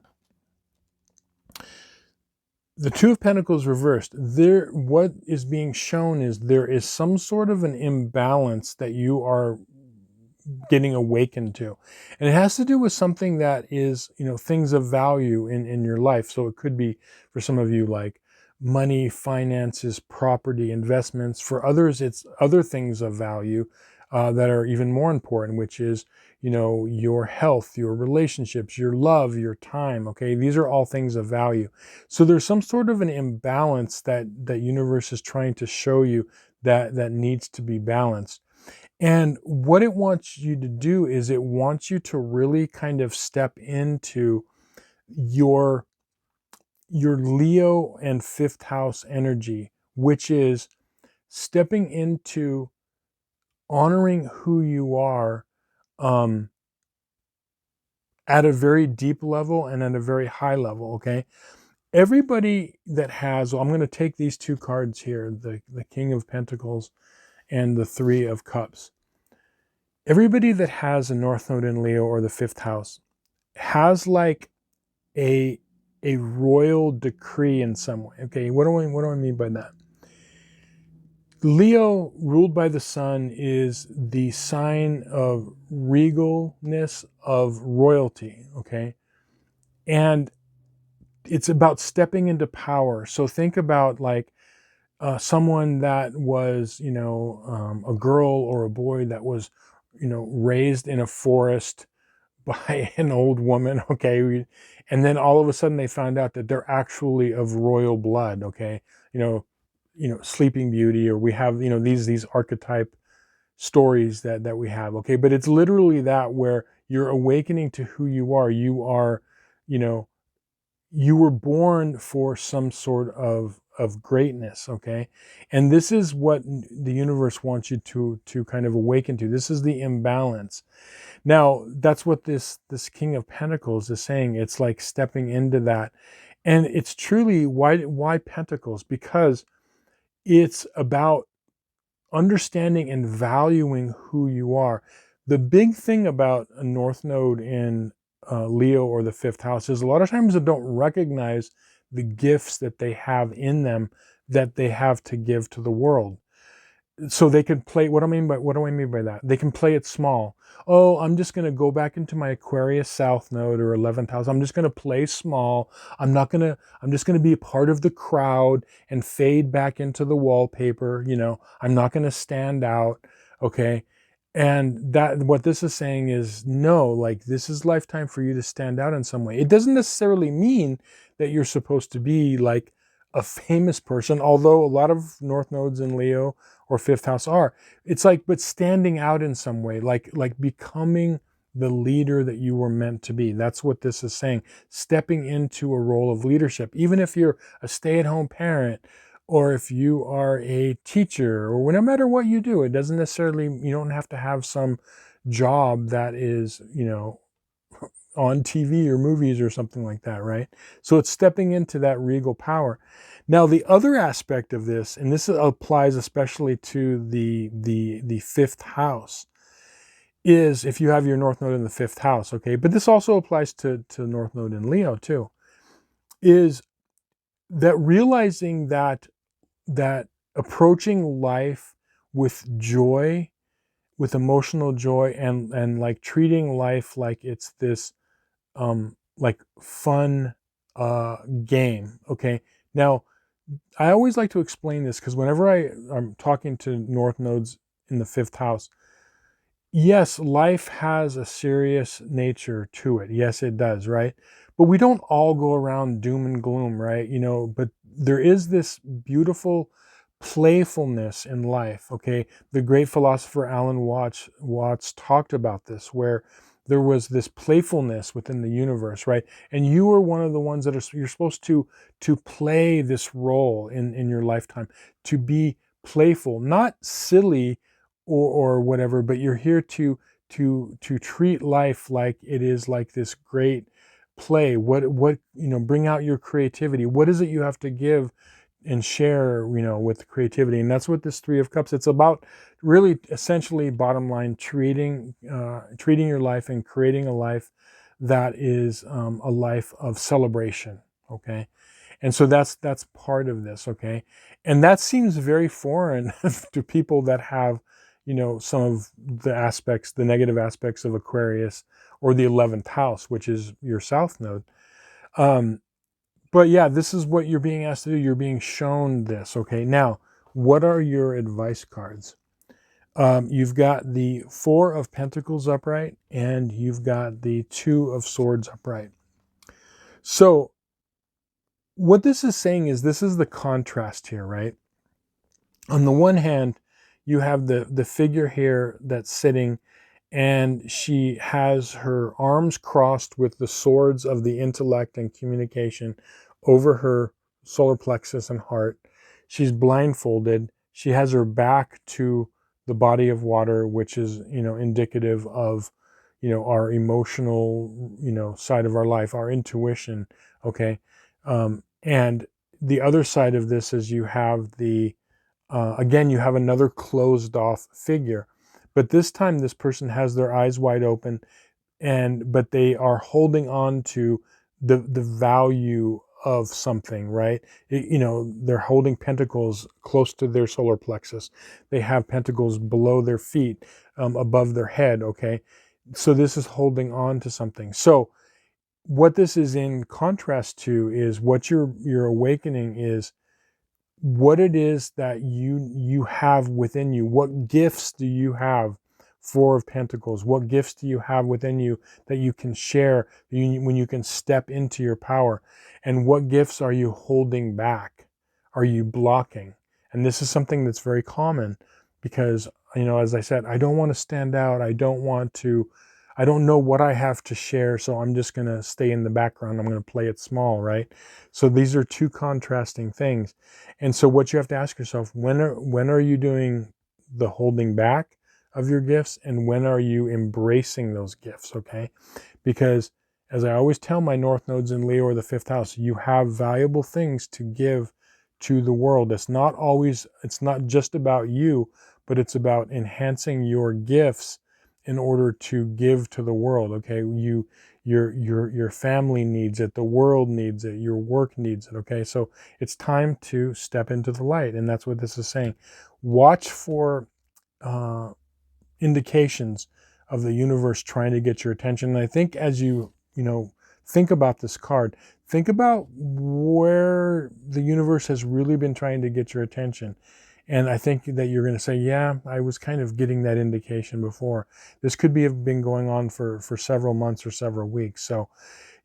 [SPEAKER 1] the Two of Pentacles reversed, what is being shown is there is some sort of an imbalance that you are getting awakened to. And it has to do with something that is, things of value in your life. So it could be, for some of you, like money, finances, property, investments. For others, it's other things of value that are even more important, which is, your health, your relationships, your love, your time. Okay, these are all things of value. So there's some sort of an imbalance that universe is trying to show you that needs to be balanced. And what it wants you to do is it wants you to really kind of step into your Leo and fifth house energy, which is stepping into honoring who you are at a very deep level and at a very high level. Okay. Everybody that has, I'm going to take these two cards here, the King of Pentacles and the Three of Cups. Everybody that has a North Node in Leo or the fifth house has like a royal decree in some way. Okay, what do I mean by that? Leo, ruled by the sun, is the sign of regalness, of royalty. Okay, and it's about stepping into power. So think about like someone that was, a girl or a boy that was, raised in a forest by an old woman, okay, and then all of a sudden they found out that they're actually of royal blood, okay, Sleeping Beauty, or we have, these archetype stories that we have, okay, but it's literally that, where you're awakening to who you are. You are, you were born for some sort of greatness, okay, and this is what the universe wants you to kind of awaken to. This is the imbalance. Now, that's what this King of Pentacles is saying. It's like stepping into that. And it's truly, why Pentacles? Because it's about understanding and valuing who you are. The big thing about a North Node in Leo or the fifth house is a lot of times they don't recognize the gifts that they have in them, that they have to give to the world. So they can play, what do I mean by that? They can play it small. Oh, I'm just going to go back into my Aquarius South Node or 11th house. I'm just going to play small. I'm just going to be a part of the crowd and fade back into the wallpaper. I'm not going to stand out. Okay. And that, what this is saying is, no, like, this is lifetime for you to stand out in some way. It doesn't necessarily mean that you're supposed to be like a famous person, although a lot of North Nodes in Leo or fifth house are. It's like, but standing out in some way, like becoming the leader that you were meant to be. That's what this is saying. Stepping into a role of leadership, even if you're a stay-at-home parent, or if you are a teacher, or no matter what you do, it doesn't necessarily, you don't have to have some job that is, on TV or movies or something like that, right? So it's stepping into that regal power. Now, the other aspect of this, and this applies especially to the fifth house, is if you have your North Node in the fifth house, okay? But this also applies to North Node in Leo too, is that realizing that approaching life with joy, with emotional joy, and like treating life like it's this like fun game. Okay. Now, I always like to explain this because whenever I'm talking to North Nodes in the fifth house, yes, life has a serious nature to it. Yes, it does, right? But we don't all go around doom and gloom, right? But there is this beautiful playfulness in life, okay? The great philosopher Alan Watts talked about this, where there was this playfulness within the universe, right? And you are one of the ones that you're supposed to play this role in your lifetime, to be playful, not silly or whatever, but you're here to treat life like it is like this great play. What bring out your creativity. What is it you have to give and share, with creativity? And that's what this Three of Cups, it's about. Really, essentially, bottom line, treating your life and creating a life that is a life of celebration. Okay. And so that's part of this, okay? And that seems very foreign to people that have, some of the negative aspects of Aquarius, or the 11th house, which is your south node. But yeah, this is what you're being asked to do. You're being shown this, okay? Now, what are your advice cards? You've got the Four of Pentacles upright, and you've got the Two of Swords upright. So what this is saying is, this is the contrast here, right? On the one hand, you have the figure here that's sitting, and she has her arms crossed with the swords of the intellect and communication over her solar plexus and heart. She's blindfolded. She has her back to the body of water, which is, indicative of, our emotional, side of our life, our intuition. Okay. And the other side of this is you have again, you have another closed off figure, but this time this person has their eyes wide open, but they are holding on to the value of something, right? They're holding pentacles close to their solar plexus. They have pentacles below their feet, above their head. Okay. So this is holding on to something. So what this is in contrast to is what you're awakening is what it is that you have within you. What gifts do you have? Four of Pentacles. What gifts do you have within you that you can share when you can step into your power? And what gifts are you holding back? Are you blocking? And this is something that's very common because, as I said, I don't want to stand out. I don't know what I have to share, so I'm just going to stay in the background. I'm going to play it small, right? So these are two contrasting things. And so what you have to ask yourself, when are you doing the holding back of your gifts, and when are you embracing those gifts, okay? Because as I always tell my North Nodes in Leo or the fifth house, you have valuable things to give to the world. It's not just about you, but it's about enhancing your gifts in order to give to the world, okay? Your family needs it, the world needs it, your work needs it, okay? So it's time to step into the light, and that's what this is saying. Watch for indications of the universe trying to get your attention. And I think as you think about this card, think about where the universe has really been trying to get your attention. And I think that you're going to say, yeah, I was kind of getting that indication before. This could have been going on for several months or several weeks. So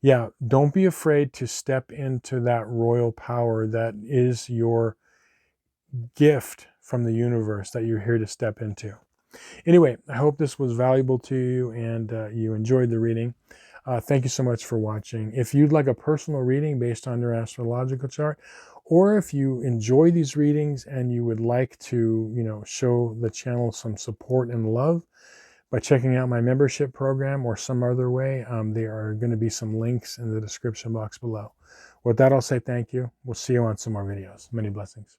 [SPEAKER 1] yeah, don't be afraid to step into that royal power that is your gift from the universe that you're here to step into. Anyway, I hope this was valuable to you and you enjoyed the reading. Thank you so much for watching. If you'd like a personal reading based on your astrological chart, Or if you enjoy these readings and you would like to, show the channel some support and love by checking out my membership program or some other way, there are going to be some links in the description box below. With that, I'll say thank you. We'll see you on some more videos. Many blessings.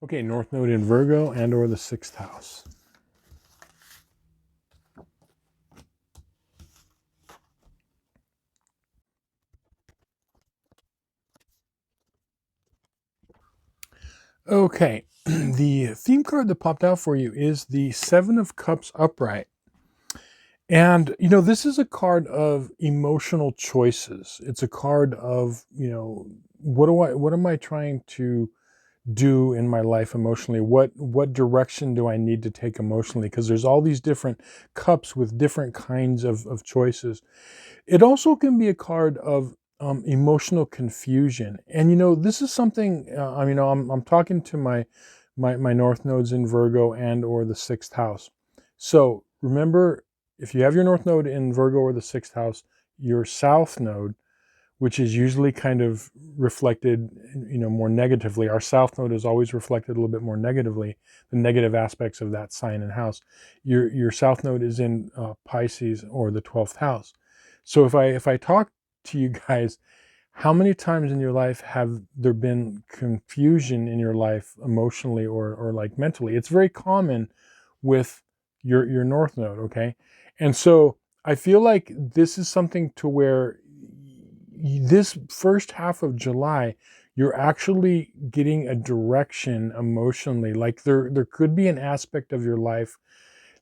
[SPEAKER 1] Okay, North Node in Virgo and or the 6th house. Okay, the theme card that popped out for you is the 7 of Cups upright. And, this is a card of emotional choices. It's a card of, what am I trying to do in my life emotionally? What direction do I need to take emotionally? Because there's all these different cups with different kinds of choices. It also can be a card of emotional confusion. And, this is something, I'm talking to my North Nodes in Virgo and or the 6th house. So remember, if you have your North Node in Virgo or the 6th house, your South Node, which is usually kind of reflected, more negatively. Our South Node is always reflected a little bit more negatively, the negative aspects of that sign and house. Your South Node is in Pisces or the 12th house. So if I talk to you guys, how many times in your life have there been confusion in your life emotionally or like mentally? It's very common with your North Node, okay? And so I feel like this is something to where this first half of July, you're actually getting a direction emotionally. Like there could be an aspect of your life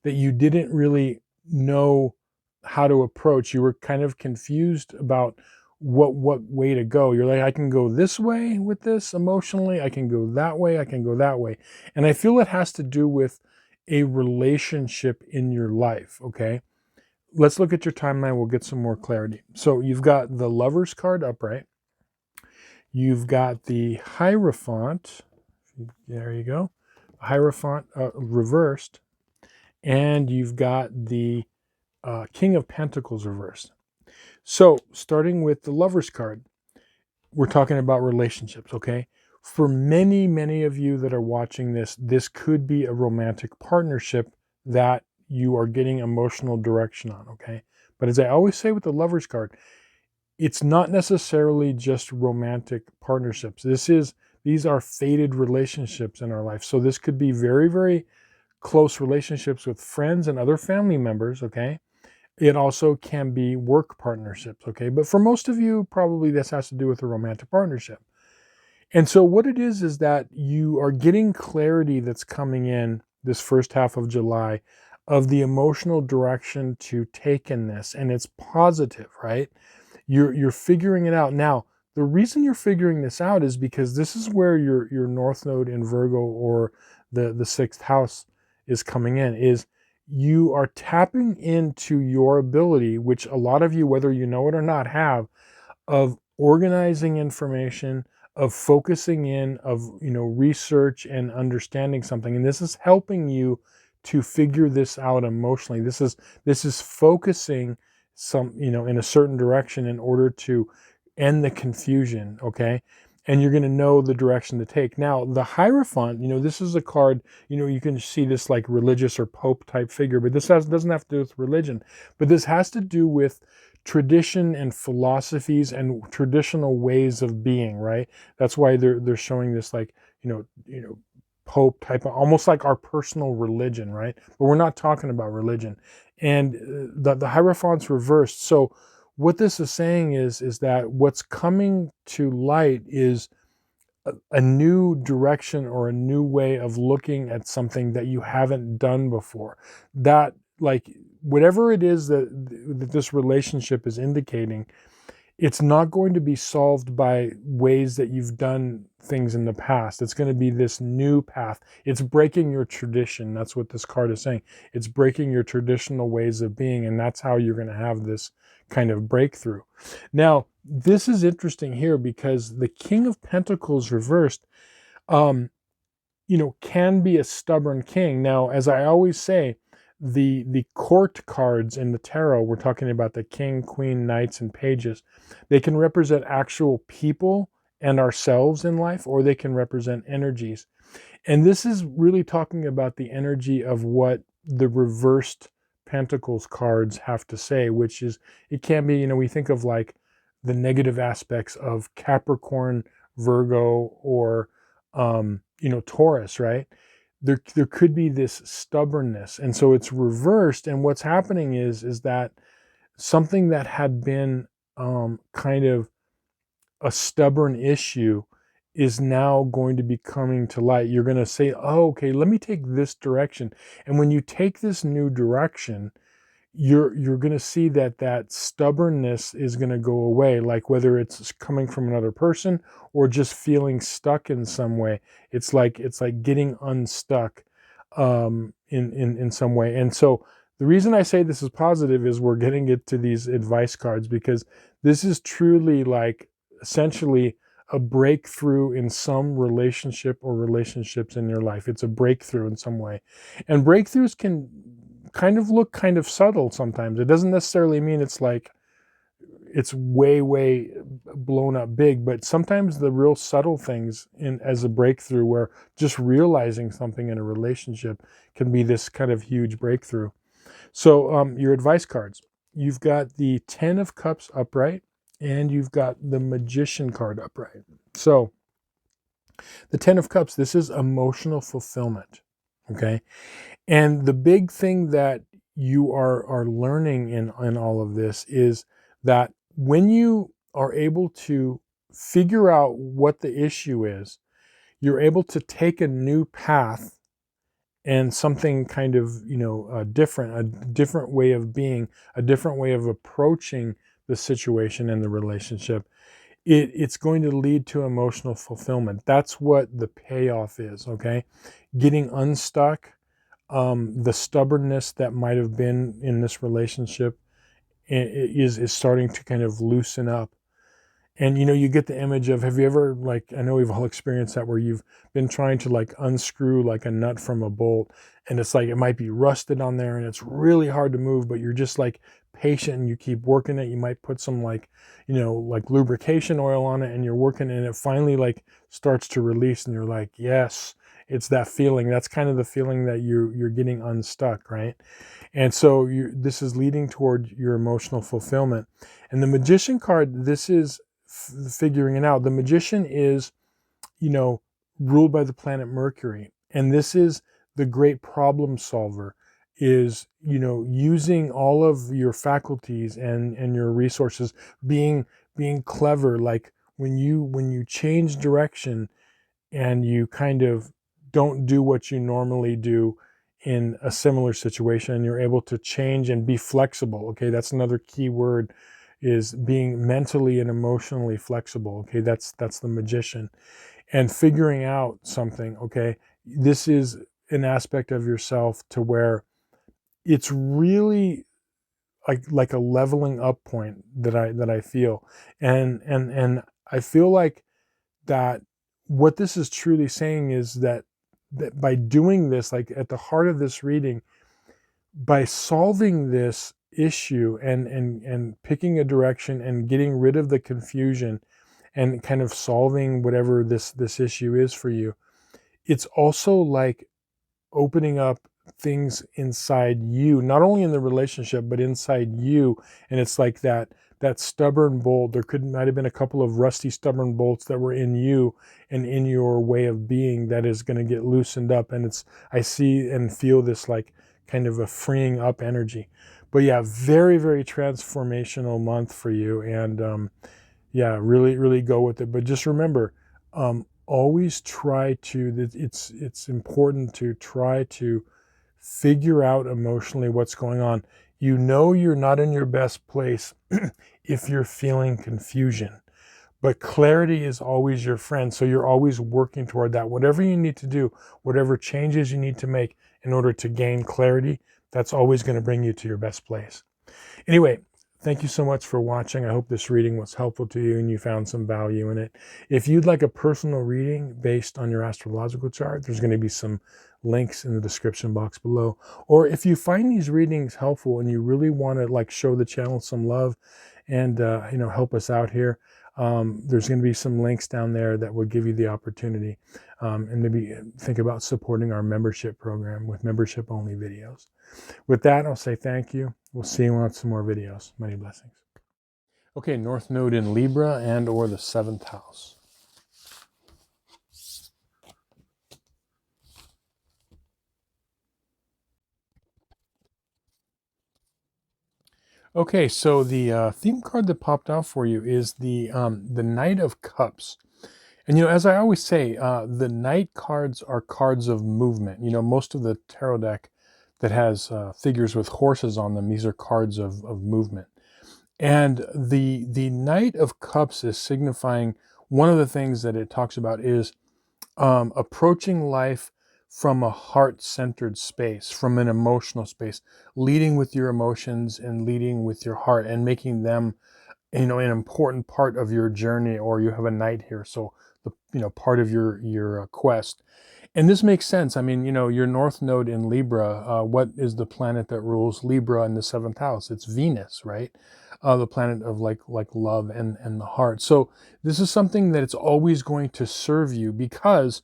[SPEAKER 1] that you didn't really know how to approach. You were kind of confused about what way to go. You're like, I can go this way with this emotionally, I can go that way, I can go that way. And I feel it has to do with a relationship in your life, okay? Let's look at your timeline. We'll get some more clarity. So you've got the Lovers card upright. You've got the Hierophant. There you go. Hierophant reversed. And you've got the King of Pentacles reversed. So starting with the Lovers card, we're talking about relationships, okay? For many, many of you that are watching this, this could be a romantic partnership that you are getting emotional direction on, okay? But as I always say with the Lovers card, it's not necessarily just romantic partnerships. These are fated relationships in our life. So this could be very, very close relationships with friends and other family members, okay? It also can be work partnerships, okay? But for most of you, probably this has to do with a romantic partnership. And so what it is that you are getting clarity that's coming in this first half of July of the emotional direction to take in this. And it's positive, right? You're figuring it out. Now, the reason you're figuring this out is because this is where your North Node in Virgo or the 6th house is coming in, is you are tapping into your ability, which a lot of you, whether you know it or not, have, of organizing information, of focusing in, of research and understanding something. And this is helping you to figure this out emotionally. This is focusing in a certain direction in order to end the confusion, okay? And you're going to know the direction to take. Now, the Hierophant, this is a card, you can see this like religious or pope type figure, but this doesn't have to do with religion, but this has to do with tradition and philosophies and traditional ways of being, right? That's why they're showing this like, pope type, almost like our personal religion, right? But we're not talking about religion. And the Hierophant's reversed. So what this is saying is that what's coming to light is a new direction or a new way of looking at something that you haven't done before. That, like, whatever it is that this relationship is indicating, it's not going to be solved by ways that you've done things in the past. It's going to be this new path. It's breaking your tradition. That's what this card is saying. It's breaking your traditional ways of being, and that's how you're going to have this kind of breakthrough. Now, this is interesting here because the King of Pentacles reversed, can be a stubborn king. Now, as I always say, the court cards in the tarot, we're talking about the king, queen, knights, and pages, they can represent actual people and ourselves in life, or they can represent energies. And this is really talking about the energy of what the reversed Pentacles cards have to say, which is, it can be, we think of like the negative aspects of Capricorn, Virgo, or, Taurus, right? There could be this stubbornness. And so it's reversed. And what's happening is that something that had been kind of a stubborn issue is now going to be coming to light. You're going to say, oh, okay, let me take this direction. And when you take this new direction, you're going to see that stubbornness is going to go away, like whether it's coming from another person or just feeling stuck in some way. It's like getting unstuck in some way. And so the reason I say this is positive is we're getting it to these advice cards, because this is truly like essentially a breakthrough in some relationship or relationships in your life. It's a breakthrough in some way. And breakthroughs can kind of look kind of subtle sometimes. It doesn't necessarily mean it's like it's way blown up big, but sometimes the real subtle things as a breakthrough, where just realizing something in a relationship can be this kind of huge breakthrough. So your advice cards, you've got the 10 of Cups upright, and you've got the Magician card upright. So the 10 of Cups, this is emotional fulfillment, okay? And the big thing that you are learning in all of this is that when you are able to figure out what the issue is, you're able to take a new path and something kind of, a different way of being, a different way of approaching the situation and the relationship. It's going to lead to emotional fulfillment. That's what the payoff is, okay? Getting unstuck, the stubbornness that might have been in this relationship is starting to kind of loosen up. And you get the image of, have you ever, like, I know we've all experienced that, where you've been trying to like unscrew like a nut from a bolt, and it's like it might be rusted on there and it's really hard to move, but you're just like patient and you keep working it. You might put some like like lubrication oil on it, and you're working, and it finally like starts to release, and you're like, yes. It's that feeling. That's kind of the feeling that you're getting unstuck, right? And so this is leading toward your emotional fulfillment. And the Magician card, this is figuring it out. The Magician is, ruled by the planet Mercury. And this is the great problem solver, is, using all of your faculties and your resources, being clever. Like when you change direction and you kind of don't do what you normally do in a similar situation, and you're able to change and be flexible. Okay, that's another key word, is being mentally and emotionally flexible. Okay, that's the Magician. And figuring out something. Okay, this is an aspect of yourself to where it's really like a leveling up point that I feel. And I feel like that what this is truly saying is that by doing this, like at the heart of this reading, by solving this issue and picking a direction and getting rid of the confusion and kind of solving whatever this issue is for you, it's also like opening up things inside you, not only in the relationship, but inside you. And it's like that stubborn bolt. There might have been a couple of rusty, stubborn bolts that were in you and in your way of being that is going to get loosened up. And I see and feel this like kind of a freeing up energy. But yeah, very, very transformational month for you. And yeah, really go with it. But just remember, always try to, it's important to try to figure out emotionally what's going on. You're not in your best place if you're feeling confusion, but clarity is always your friend. So you're always working toward that. Whatever you need to do, whatever changes you need to make in order to gain clarity, that's always going to bring you to your best place. Anyway, thank you so much for watching. I hope this reading was helpful to you and you found some value in it. If you'd like a personal reading based on your astrological chart, there's going to be some links in the description box below. Or if you find these readings helpful and you really want to like show the channel some love and help us out here, There's going to be some links down there that will give you the opportunity, and maybe think about supporting our membership program with membership only videos. With that, I'll say thank you. We'll see you on some more videos. Many blessings. Okay, North Node in Libra and or the 7th house. Okay, so the theme card that popped out for you is the Knight of Cups. And, as I always say, the Knight cards are cards of movement. Most of the tarot deck that has figures with horses on them, these are cards of movement. And the Knight of Cups is signifying, one of the things that it talks about is approaching life from a heart-centered space, from an emotional space, leading with your emotions and leading with your heart and making them, an important part of your journey, or you have a knight here. So part of your quest. And this makes sense. I mean, your North Node in Libra, what is the planet that rules Libra in the 7th house? It's Venus, right? The planet of like love and the heart. So this is something that it's always going to serve you, because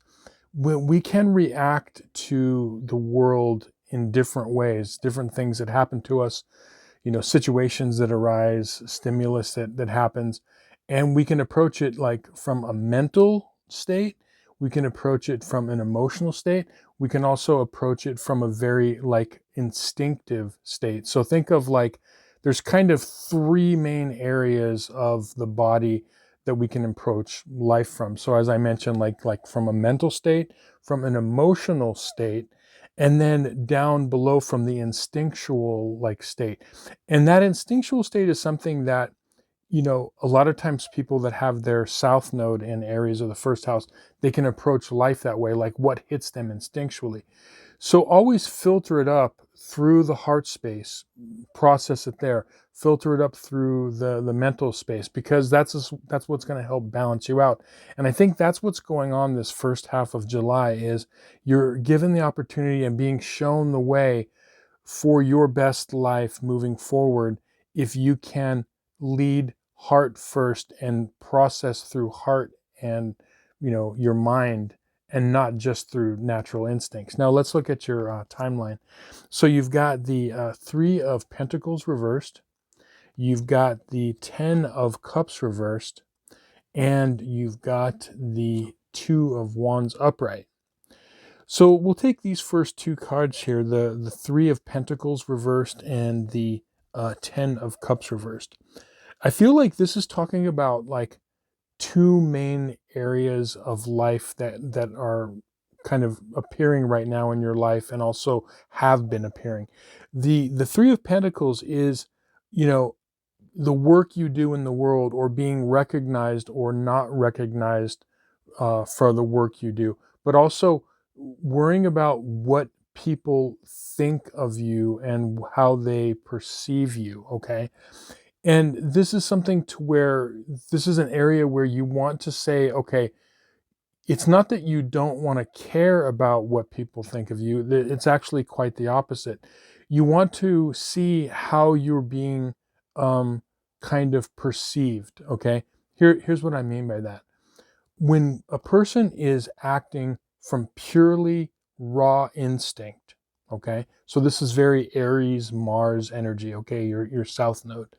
[SPEAKER 1] we can react to the world in different ways, different things that happen to us, situations that arise, stimulus that happens, and we can approach it like from a mental state. We can approach it from an emotional state. We can also approach it from a very like instinctive state. So think of like, there's kind of 3 main areas of the body that we can approach life from. So as I mentioned, like from a mental state, from an emotional state, and then down below from the instinctual like state. And that instinctual state is something that, a lot of times people that have their South Node in Aries or the 1st house, they can approach life that way, like what hits them instinctually. So always filter it up through the heart space, process it there, filter it up through the mental space, because that's what's going to help balance you out. And I think that's what's going on this first half of July, is you're given the opportunity and being shown the way for your best life moving forward, if you can lead heart first and process through heart and your mind, and not just through natural instincts. Now let's look at your timeline. So you've got the 3 of Pentacles reversed, you've got the 10 of Cups reversed, and you've got the 2 of Wands upright. So we'll take these first 2 cards here, the 3 of Pentacles reversed and the 10 of Cups reversed. I feel like this is talking about like 2 main areas of life that are kind of appearing right now in your life, and also have been appearing. The 3 of Pentacles is, the work you do in the world, or being recognized or not recognized for the work you do, but also worrying about what people think of you and how they perceive you, okay? And this is something to where this is an area where you want to say, okay, it's not that you don't want to care about what people think of you. It's actually quite the opposite. You want to see how you're being kind of perceived, okay? Here's what I mean by that. When a person is acting from purely raw instinct, okay? So this is very Aries, Mars energy, okay? Your South Node.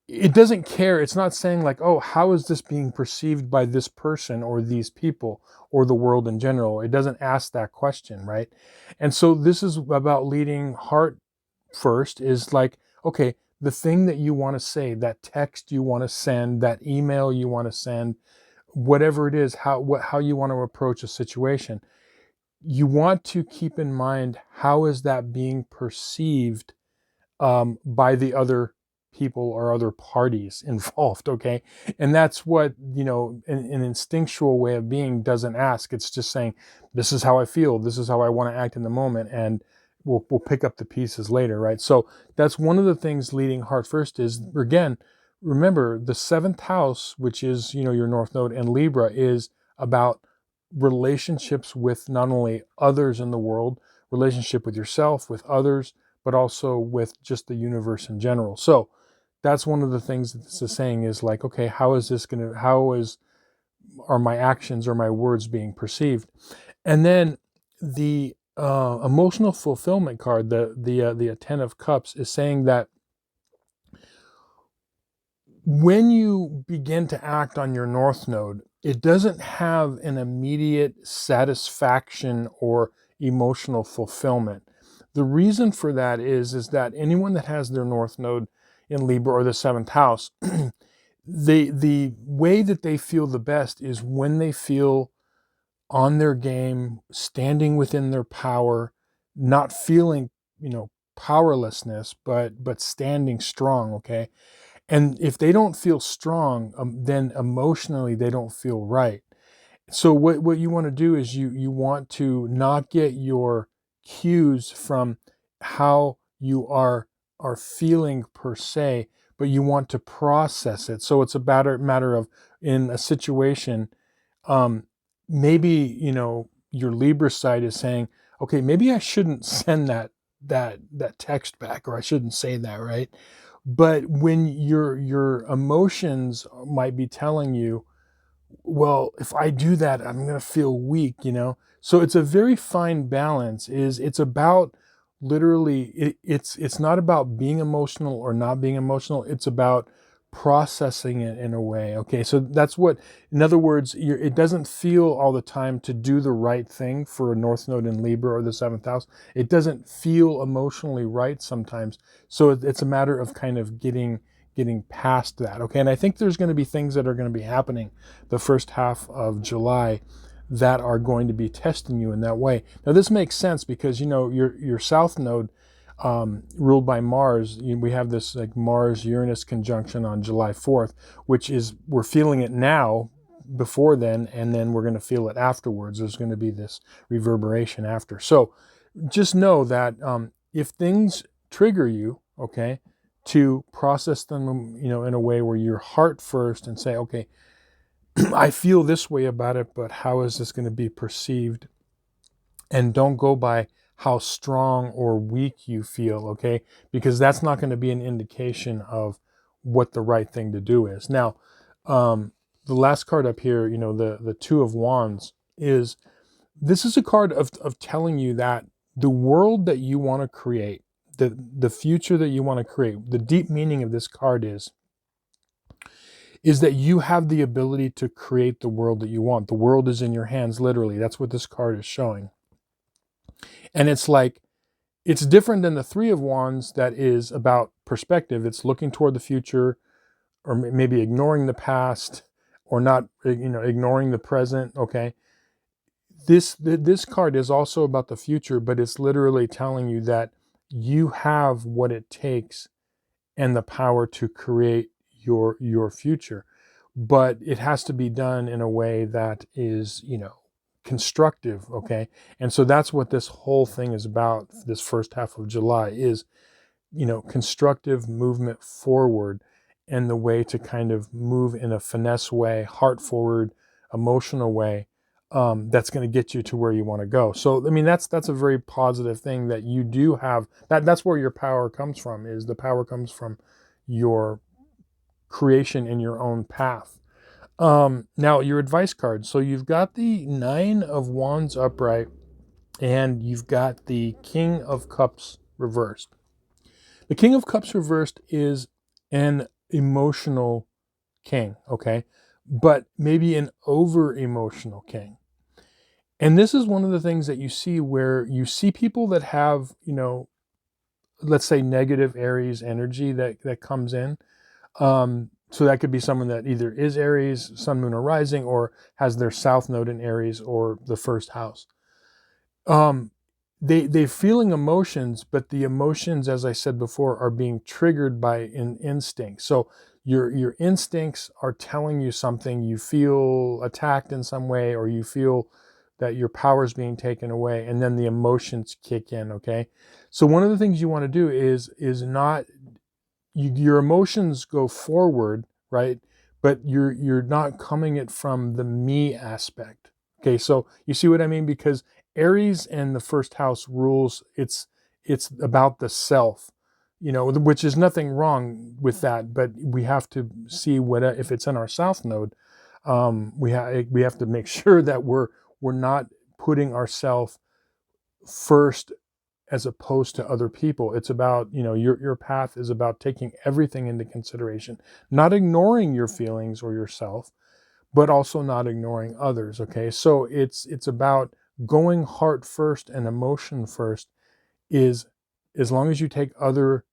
[SPEAKER 1] It doesn't care. It's not saying like, oh, how is this being perceived by this person or these people or the world in general? It doesn't ask that question, right? And so this is about leading heart first, is like, okay, the thing that you want to say, that text you want to send, that email you want to send, whatever it is, how you want to approach a situation, you want to keep in mind, how is that being perceived by the other people or other parties involved, okay? And that's what, an instinctual way of being doesn't ask. It's just saying, this is how I feel, this is how I want to act in the moment, and we'll pick up the pieces later, right? So that's one of the things leading heart first is, again, remember the 7th house, which is, your North Node, and Libra is about relationships with not only others in the world, relationship with yourself, with others, but also with just the universe in general. So that's one of the things that this is saying is like, okay, are my actions or my words being perceived? And then the emotional fulfillment card, the 10 of Cups, is saying that when you begin to act on your North Node, it doesn't have an immediate satisfaction or emotional fulfillment. The reason for that is that anyone that has their North Node in Libra or the 7th house, the way that they feel the best is when they feel on their game, standing within their power, not feeling, powerlessness, but standing strong, okay? And if they don't feel strong, then emotionally they don't feel right. So what you want to do is you want to not get your cues from how you are feeling per se, but you want to process it. So it's a matter of, in a situation, um, maybe your Libra side is saying, okay, maybe I shouldn't send that text back, or I shouldn't say that, right? But when your emotions might be telling you, well, if I do that, I'm going to feel weak. So it's a very fine balance. It's about, literally, it's not about being emotional or not being emotional. It's about processing it in a way. Okay, so that's what, in other words, it doesn't feel all the time to do the right thing for a North Node in Libra or the 7th house. It doesn't feel emotionally right sometimes. So it's a matter of kind of getting past that. Okay, and I think there's going to be things that are going to be happening the first half of July that are going to be testing you in that way. Now this makes sense because your South Node, ruled by Mars, we have this like Mars-Uranus conjunction on July 4th, which is, we're feeling it now before then, and then we're going to feel it afterwards. There's going to be this reverberation after. So just know that if things trigger you, okay, to process them, in a way where you're heart first and say, okay, I feel this way about it, but how is this going to be perceived? And don't go by how strong or weak you feel, okay? Because that's not going to be an indication of what the right thing to do is. Now, the last card up here, the 2 of Wands, this is a card of telling you that the world that you want to create, the future that you want to create, the deep meaning of this card is that you have the ability to create the world that you want. The world is in your hands, literally. That's what this card is showing. And it's like, it's different than the 3 of Wands that is about perspective. It's looking toward the future, or maybe ignoring the past, or not, ignoring the present, okay? This card is also about the future, but it's literally telling you that you have what it takes and the power to create your future, but it has to be done in a way that is constructive, okay? And so that's what this whole thing is about. This first half of July is constructive movement forward, and the way to kind of move in a finesse way, heart forward, emotional way, that's going to get you to where you want to go. So I mean, that's a very positive thing, that you do have that's where your power comes from. Is the power comes from your creation in your own path. Now your advice card. So you've got the 9 of Wands upright, and you've got the King of Cups reversed. The King of Cups reversed is an emotional king, okay? But maybe an over emotional king. And this is one of the things that you see, where you see people that have, let's say negative Aries energy that comes in. So that could be someone that either is Aries, Sun, Moon, or Rising, or has their South Node in Aries or the 1st house. They're feeling emotions, but the emotions, as I said before, are being triggered by an instinct. So your instincts are telling you something. You feel attacked in some way, or you feel that your power is being taken away, and then the emotions kick in. Okay, so one of the things you want to do is not, your emotions go forward, right? But you're not coming it from the me aspect. Okay, so you see what I mean? Because Aries and the 1st house rules, it's about the self. which is nothing wrong with that, but we have to see what, if it's in our south node, we have to make sure that we're not putting ourselves first as opposed to other people. It's about, your path is about taking everything into consideration, not ignoring your feelings or yourself, but also not ignoring others. Okay, so it's about going heart first and emotion first. Is as long as you take other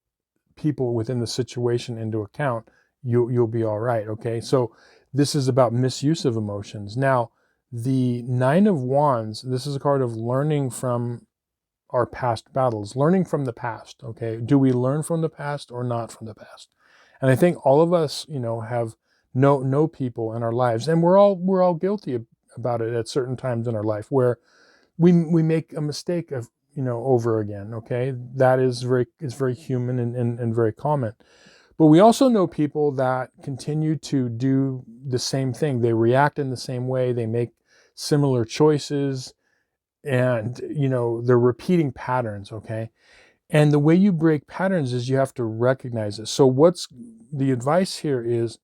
[SPEAKER 1] people within the situation into account, you'll be all right. Okay, so this is about misuse of emotions. Now, the Nine of Wands, this is a card of learning from our past battles, learning from the past. Okay, do we learn from the past or not from the past? And I think all of us, have know people in our lives, and we're all guilty about it at certain times in our life where we make a mistake of, over again. Okay, that is very human and very common. But we also know people that continue to do the same thing. They react in the same way. They make similar choices, and they're repeating patterns. Okay, and the way you break patterns is you have to recognize it. So what's the advice here is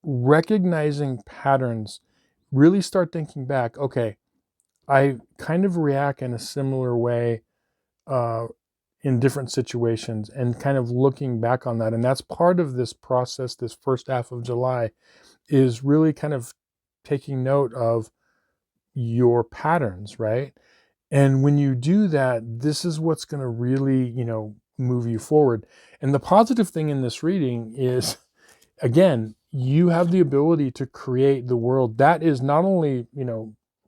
[SPEAKER 1] recognizing patterns. Really start thinking back. Okay, I kind of react in a similar way in different situations, and kind of looking back on that. And that's part of this process. This first half of July is really kind of taking note of your patterns, right? And when you do that, this is what's going to really, move you forward. And the positive thing in this reading is, again, you have the ability to create the world that is not only,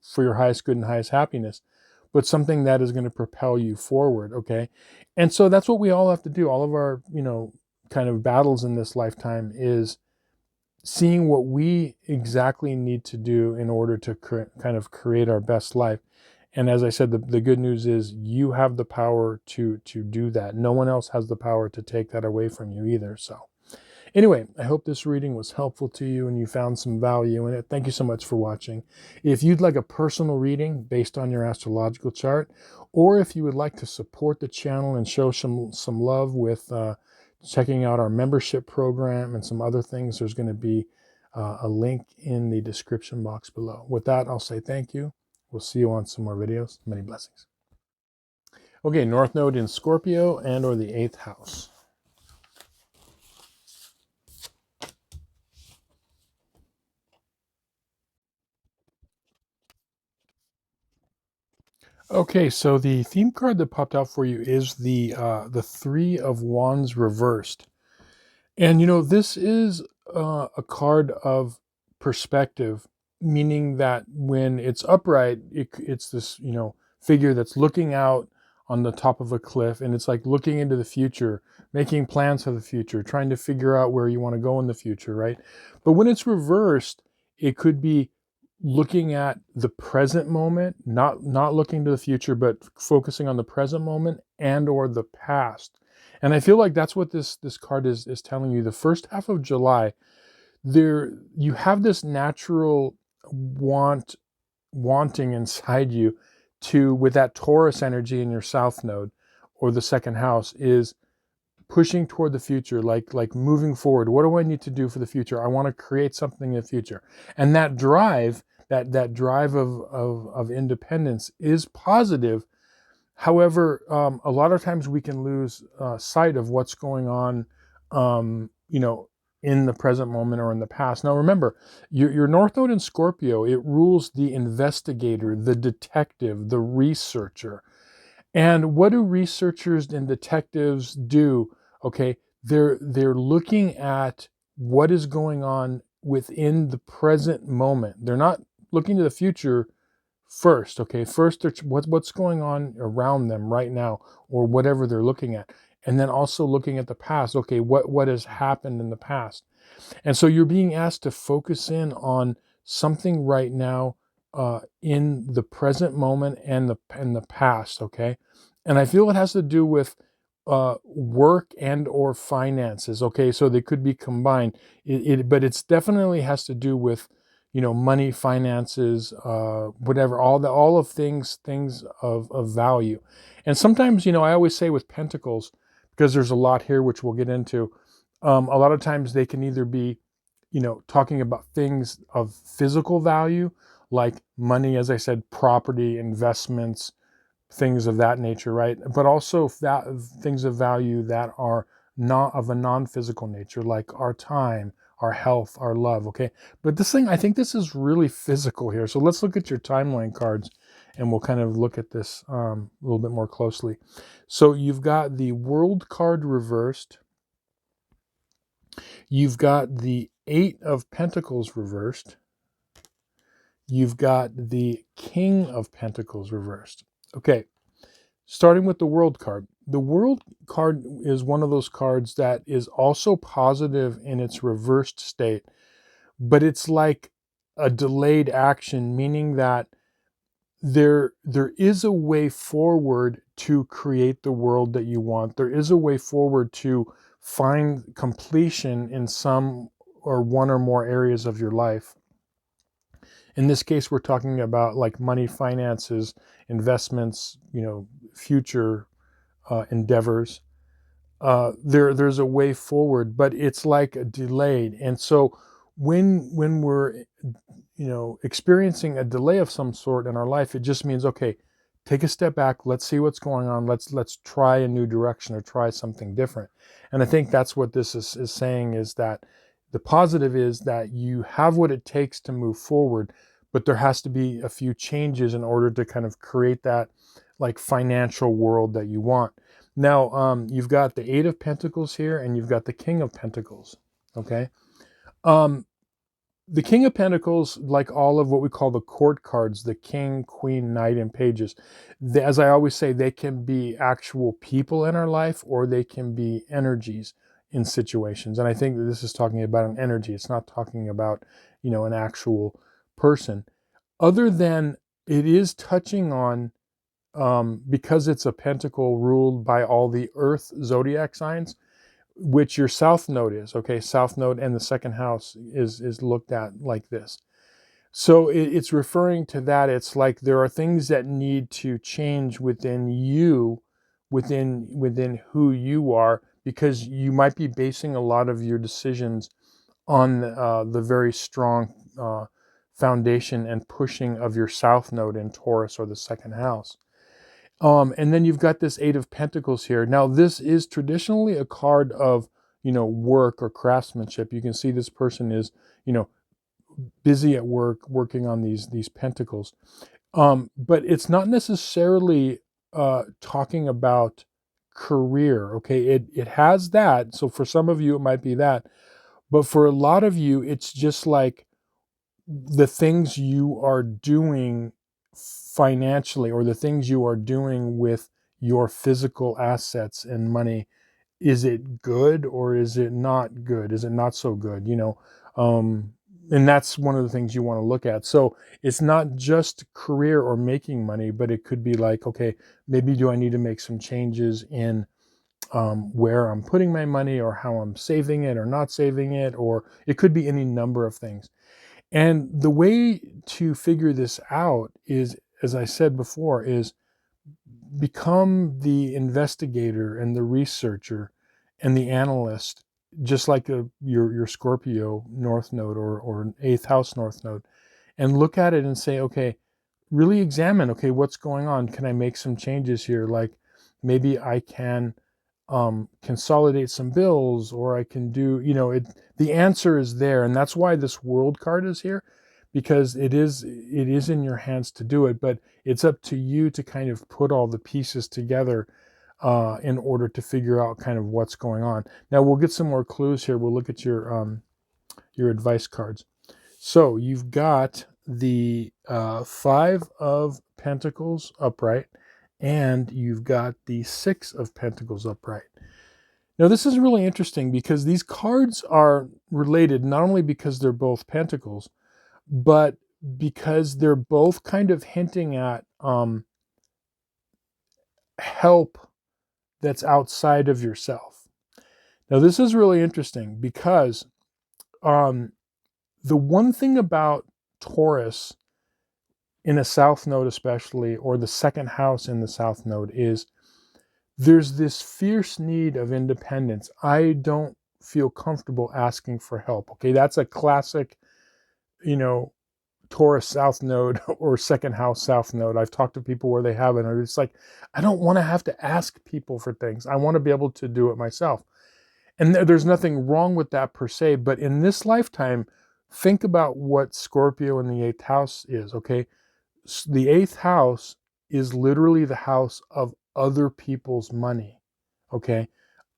[SPEAKER 1] for your highest good and highest happiness, but something that is going to propel you forward. Okay. And so that's what we all have to do. All of our, kind of battles in this lifetime is seeing what we exactly need to do in order to kind of create our best life. And as I said, the good news is you have the power to do that. No one else has the power to take that away from you either. So anyway, I hope this reading was helpful to you and you found some value in it. Thank you so much for watching. If you'd like a personal reading based on your astrological chart, or if you would like to support the channel and show some love with checking out our membership program and some other things, there's going to be a link in the description box below. With that, I'll say thank you. We'll see you on some more videos. Many blessings. Okay, North Node in Scorpio and or the 8th house. Okay, so the theme card that popped out for you is the Three of Wands reversed. And this is a card of perspective, meaning that when it's upright, it's this, figure that's looking out on the top of a cliff, and it's like looking into the future, making plans for the future, trying to figure out where you want to go in the future, right? But when it's reversed, it could be looking at the present moment, not looking to the future, but focusing on the present moment and or the past. And I feel like that's what this card is telling you. The first half of July, you have this natural wanting inside you to, with that Taurus energy in your south node or the second house, is pushing toward the future, like moving forward. What do I need to do for the future? I want to create something in the future. And that drive, that drive of independence is positive. However, a lot of times we can lose sight of what's going on, in the present moment or in the past. Now, remember, your North Node in Scorpio, it rules the investigator, the detective, the researcher. And what do researchers and detectives do? Okay, they're looking at what is going on within the present moment. They're not looking to the future first. Okay, first what's going on around them right now, or whatever they're looking at, and then also looking at the past. Okay, what has happened in the past? And so you're being asked to focus in on something right now, in the present moment and the past. Okay, and I feel it has to do with work and or finances. Okay, so they could be combined. But it's definitely has to do with money, finances, whatever, all of things of value. And sometimes, I always say with pentacles, because there's a lot here which we'll get into. A lot of times they can either be, talking about things of physical value, like money, as I said, property, investments, things of that nature, right? But also things of value that are not of a non-physical nature, like our time, our health, our love, okay? But this thing, I think this is really physical here. So let's look at your timeline cards and we'll kind of look at this a little bit more closely. So you've got the World card reversed. You've got the Eight of Pentacles reversed. You've got the King of Pentacles reversed. Okay, starting with the World card. The World card is one of those cards that is also positive in its reversed state, but it's like a delayed action, meaning that there is a way forward to create the world that you want. There is a way forward to find completion in some or one or more areas of your life. In this case, we're talking about like money, finances, investments, future endeavors. There's a way forward, but it's like a delayed. And so when we're experiencing a delay of some sort in our life, it just means, okay, take a step back. Let's see what's going on. Let's try a new direction or try something different. And I think that's what this is saying, is that the positive is that you have what it takes to move forward, but there has to be a few changes in order to kind of create that like financial world that you want. Now, you've got the Eight of Pentacles here, and you've got the King of Pentacles, okay? The King of Pentacles, like all of what we call the court cards, the King, Queen, Knight, and Pages, as I always say, they can be actual people in our life, or they can be energies in situations. And I think that this is talking about an energy. It's not talking about, an actual person. Other than it is touching on, because it's a pentacle ruled by all the earth zodiac signs, which your south node is, okay? South node and the second house is looked at like this. So it's referring to that. It's like there are things that need to change within you, within who you are, because you might be basing a lot of your decisions on the very strong foundation and pushing of your south node in Taurus or the second house. And then you've got this Eight of Pentacles here. Now, this is traditionally a card of, work or craftsmanship. You can see this person is, busy at work, working on these pentacles. But it's not necessarily talking about career, okay? It has that. So for some of you, it might be that. But for a lot of you, it's just like the things you are doing financially, or the things you are doing with your physical assets and money. Is it good or is it not good? Is it not so good? And that's one of the things you want to look at. So it's not just career or making money, but it could be like, okay, maybe do I need to make some changes in where I'm putting my money, or how I'm saving it or not saving it, or it could be any number of things. And the way to figure this out is, as I said before, is become the investigator and the researcher and the analyst, just like your Scorpio North Node or 8th House North Node, and look at it and say, okay, really examine, okay, what's going on? Can I make some changes here? Like maybe I can consolidate some bills, or I can do, the answer is there. And that's why this World card is here, because it is in your hands to do it, but it's up to you to kind of put all the pieces together in order to figure out kind of what's going on. Now we'll get some more clues here. We'll look at your advice cards. So you've got the Five of Pentacles upright, and you've got the Six of Pentacles upright. Now this is really interesting, because these cards are related not only because they're both pentacles, but because they're both kind of hinting at help that's outside of yourself. Now this is really interesting, because the one thing about Taurus in a south node especially, or the second house in the south node, is there's this fierce need of independence. I don't feel comfortable asking for help. Okay, that's a classic, you know, Taurus South Node or second house South Node. I've talked to people where they have it, and it's like, I don't want to have to ask people for things. I want to be able to do it myself. And there's nothing wrong with that per se, but in this lifetime, think about what Scorpio in the eighth house is, okay? The eighth house is literally the house of other people's money, okay?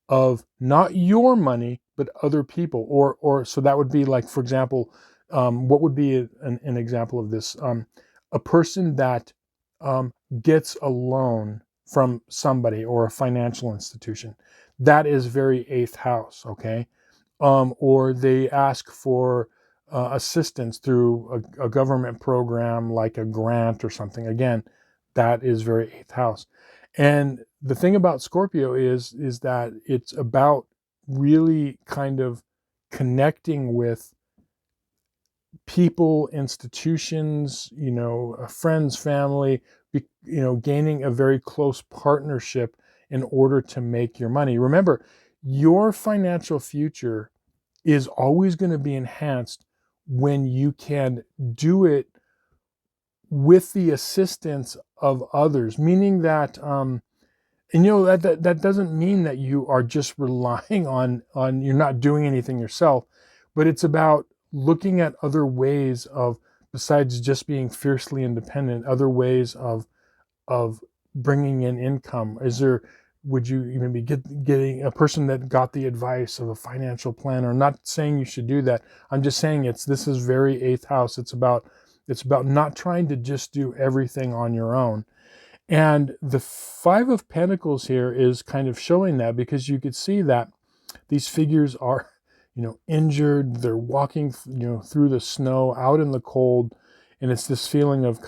[SPEAKER 1] Of not your money, but other people. Or so that would be like, for example, what would be an example of this? A person that gets a loan from somebody or a financial institution. That is very eighth house, okay? Or they ask for assistance through a government program like a grant or something. Again, that is very eighth house. And the thing about Scorpio is that it's about really kind of connecting with people, institutions, friends, family, gaining a very close partnership in order to make your money. Remember, your financial future is always going to be enhanced when you can do it with the assistance of others, meaning that that doesn't mean that you are just relying on you're not doing anything yourself, but it's about looking at other ways of, besides just being fiercely independent, other ways of bringing in income. Would you even be getting a person that got the advice of a financial planner? I'm not saying you should do that. I'm just saying this is very eighth house. It's about not trying to just do everything on your own. And the Five of Pentacles here is kind of showing that, because you could see that these figures are, injured. They're walking, through the snow, out in the cold. And it's this feeling of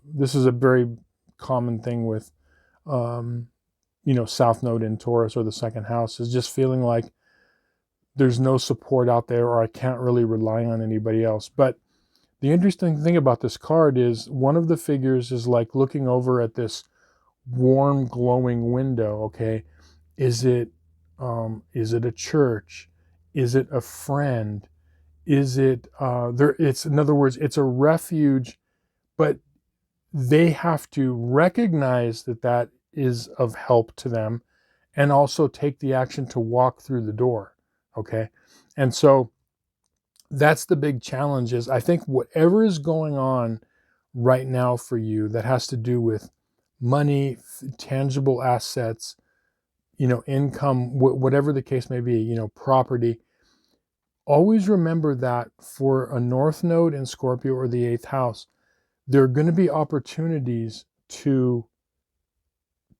[SPEAKER 1] this is a very common thing with, South Node in Taurus or the second house, is just feeling like there's no support out there, or I can't really rely on anybody else. But the interesting thing about this card is one of the figures is like looking over at this warm, glowing window. Okay, is it a church? Is it a friend? Is it it's, in other words, it's a refuge, but they have to recognize that is of help to them, and also take the action to walk through the door. Okay, and so that's the big challenge. Is, I think, whatever is going on right now for you that has to do with money, tangible assets, income, whatever the case may be, property, always remember that for a North Node in Scorpio or the eighth house, there are going to be opportunities to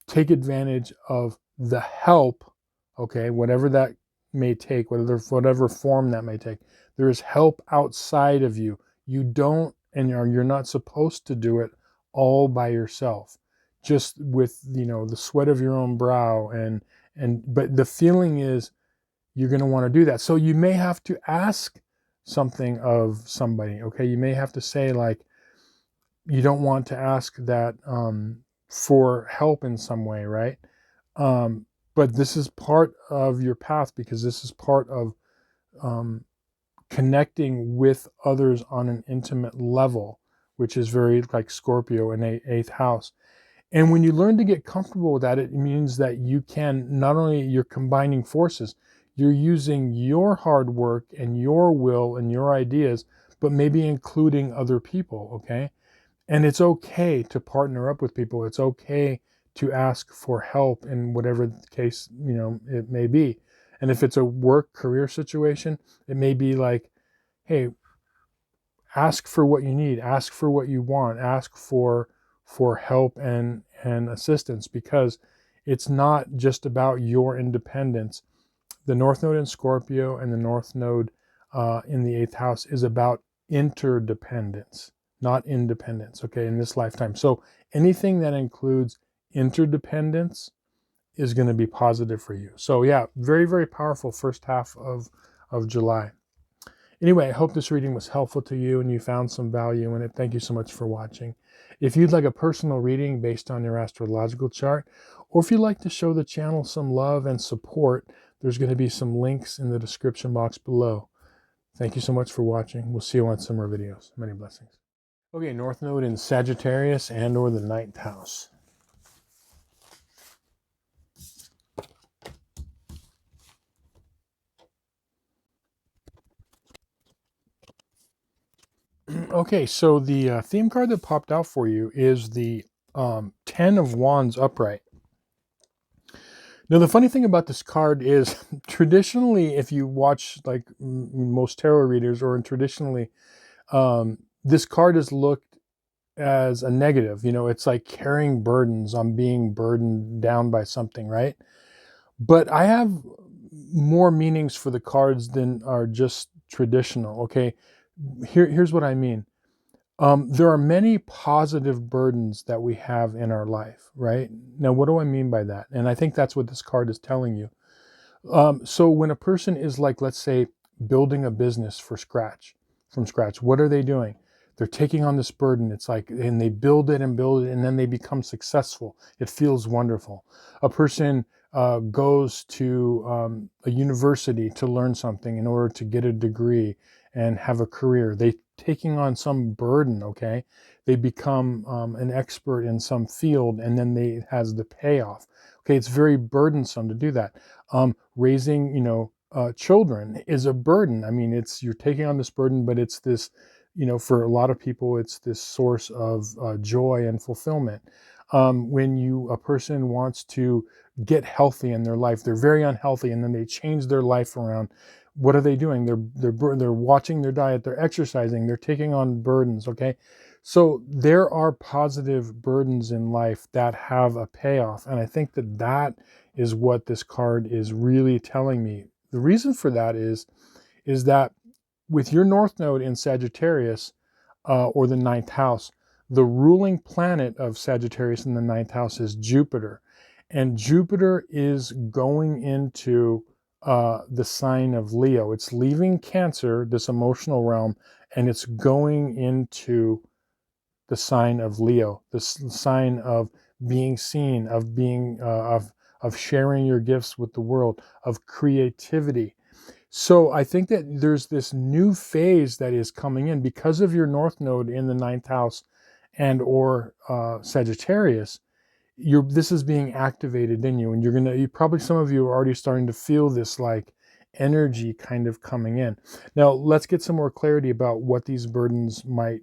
[SPEAKER 1] take advantage of the help, okay, whatever that may take, whatever form that may take. There is help outside of you. You don't, and you're not supposed to do it all by yourself, just with, the sweat of your own brow. But the feeling is you're going to want to do that. So you may have to ask something of somebody, okay? You may have to say, like, you don't want to ask that for help in some way, right? But this is part of your path, because this is part of connecting with others on an intimate level, which is very like Scorpio in eighth house. And when you learn to get comfortable with that, it means that you can, not only you're combining forces, you're using your hard work and your will and your ideas, but maybe including other people, okay? And it's okay to partner up with people. It's okay to ask for help in whatever the case, it may be. And if it's a work career situation, it may be like, hey, ask for what you need, ask for what you want, ask for help and assistance, because it's not just about your independence. The North Node in Scorpio and the North Node in the eighth house is about interdependence, not independence, okay, in this lifetime. So anything that includes interdependence is going to be positive for you. So yeah, very, very powerful first half of July. Anyway, I hope this reading was helpful to you and you found some value in it. Thank you so much for watching. If you'd like a personal reading based on your astrological chart, or if you'd like to show the channel some love and support, there's going to be some links in the description box below. Thank you so much for watching. We'll see you on some more videos. Many blessings. Okay, North Node in Sagittarius and or the 9th house. Okay, so the theme card that popped out for you is the 10 of Wands upright. Now, the funny thing about this card is traditionally, if you watch like most tarot readers, or traditionally, this card is looked as a negative. You know, it's like carrying burdens, on being burdened down by something, right? But I have more meanings for the cards than are just traditional. Okay, here's what I mean. There are many positive burdens that we have in our life, right? Now, what do I mean by that? And I think that's what this card is telling you. So when a person is like, let's say, building a business from scratch, what are they doing? They're taking on this burden. It's like, and they build it, and then they become successful. It feels wonderful. A person goes to a university to learn something in order to get a degree and have a career. They taking on some burden, okay? They become an expert in some field, and then it has the payoff. Okay, it's very burdensome to do that. Raising, children is a burden. I mean, you're taking on this burden, but it's this, for a lot of people, it's this source of joy and fulfillment. When a person wants to get healthy in their life, they're very unhealthy, and then they change their life around. What are they doing? They're watching their diet, they're exercising, they're taking on burdens. Okay, so there are positive burdens in life that have a payoff, and I think that is what this card is really telling me. The reason for that is that with your North Node in Sagittarius, or the 9th house, the ruling planet of Sagittarius in the 9th house is Jupiter. And Jupiter is going into the sign of Leo. It's leaving Cancer, this emotional realm, and it's going into the sign of Leo, the sign of being seen, of being of sharing your gifts with the world, of creativity. So I think that there's this new phase that is coming in because of your North Node in the 9th house and or Sagittarius. This is being activated in you, and you probably, some of you are already starting to feel this like energy kind of coming in. Now let's get some more clarity about what these burdens might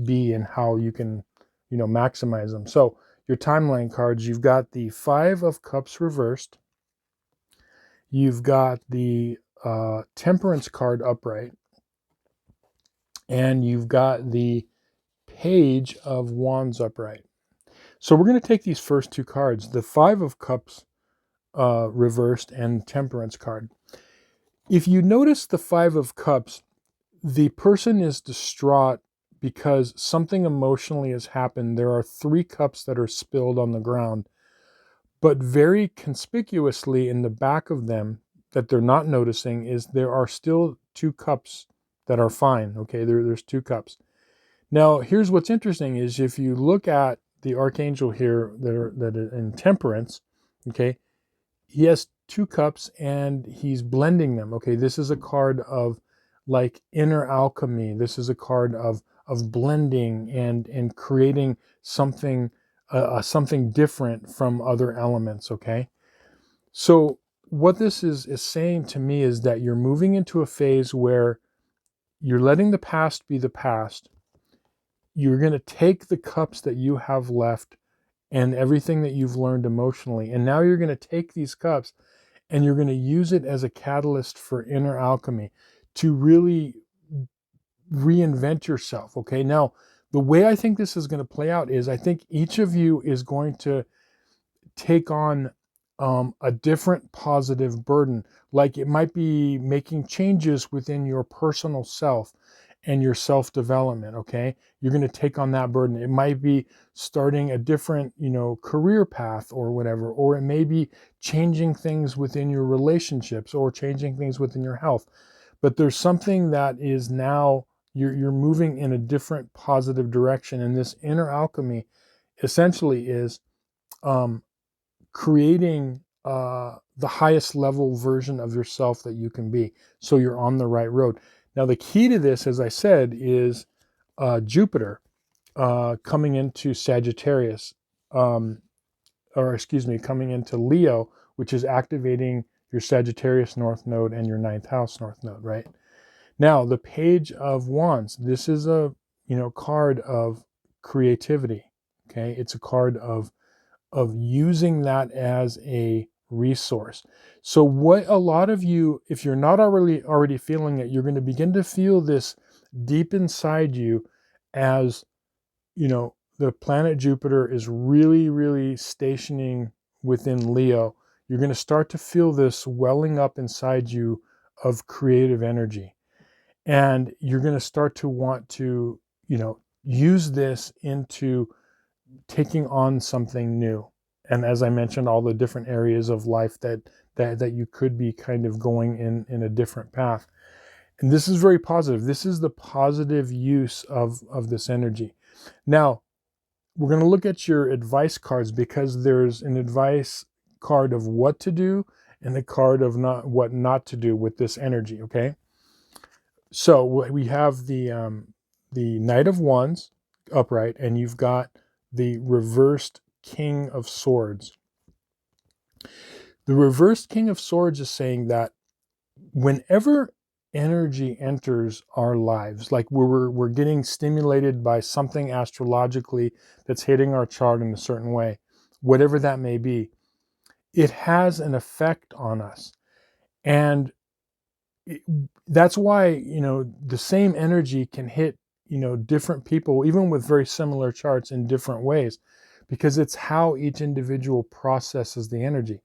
[SPEAKER 1] be and how you can, maximize them. So your timeline cards, you've got the 5 of Cups reversed, you've got the Temperance card upright, and you've got the Page of Wands upright. So we're going to take these first two cards, the 5 of Cups reversed and Temperance card. If you notice the 5 of Cups, the person is distraught because something emotionally has happened. There are 3 cups that are spilled on the ground, but very conspicuously in the back of them that they're not noticing is there are still 2 cups that are fine. Okay, there's 2 cups. Now, here's what's interesting is if you look at the archangel here that in Temperance, okay, he has 2 cups and he's blending them. Okay, this is a card of like inner alchemy. This is a card of blending and creating something something different from other elements. Okay, so what this is saying to me is that you're moving into a phase where you're letting the past be the past. You're going to take the cups that you have left and everything that you've learned emotionally, and now you're going to take these cups and you're going to use it as a catalyst for inner alchemy to really reinvent yourself. Okay, now the way I think this is going to play out is I think each of you is going to take on a different positive burden. Like it might be making changes within your personal self and your self-development. Okay, you're going to take on that burden. It might be starting a different, career path or whatever, or it may be changing things within your relationships or changing things within your health. But there's something that is now you're moving in a different positive direction, and this inner alchemy essentially is creating the highest level version of yourself that you can be. So you're on the right road. Now, the key to this, as I said, is Jupiter coming into Sagittarius, or excuse me, coming into Leo, which is activating your Sagittarius North Node and your ninth house North Node, right? Now, the Page of Wands, this is a, card of creativity, okay? It's a card of using that as a resource. So what a lot of you, if you're not already feeling it, you're going to begin to feel this deep inside you as, the planet Jupiter is really, really stationing within Leo. You're going to start to feel this welling up inside you of creative energy. And you're going to start to want to, use this into taking on something new. And as I mentioned, all the different areas of life that you could be kind of going in a different path. And this is very positive. This is the positive use of this energy. Now, we're going to look at your advice cards, because there's an advice card of what to do and a card of what not to do with this energy, okay? So we have the Knight of Wands upright, and you've got the reversed King of Swords. The reversed King of Swords is saying that whenever energy enters our lives, like we're getting stimulated by something astrologically that's hitting our chart in a certain way, whatever that may be, it has an effect on us. And that's why, the same energy can hit, different people, even with very similar charts, in different ways, because it's how each individual processes the energy.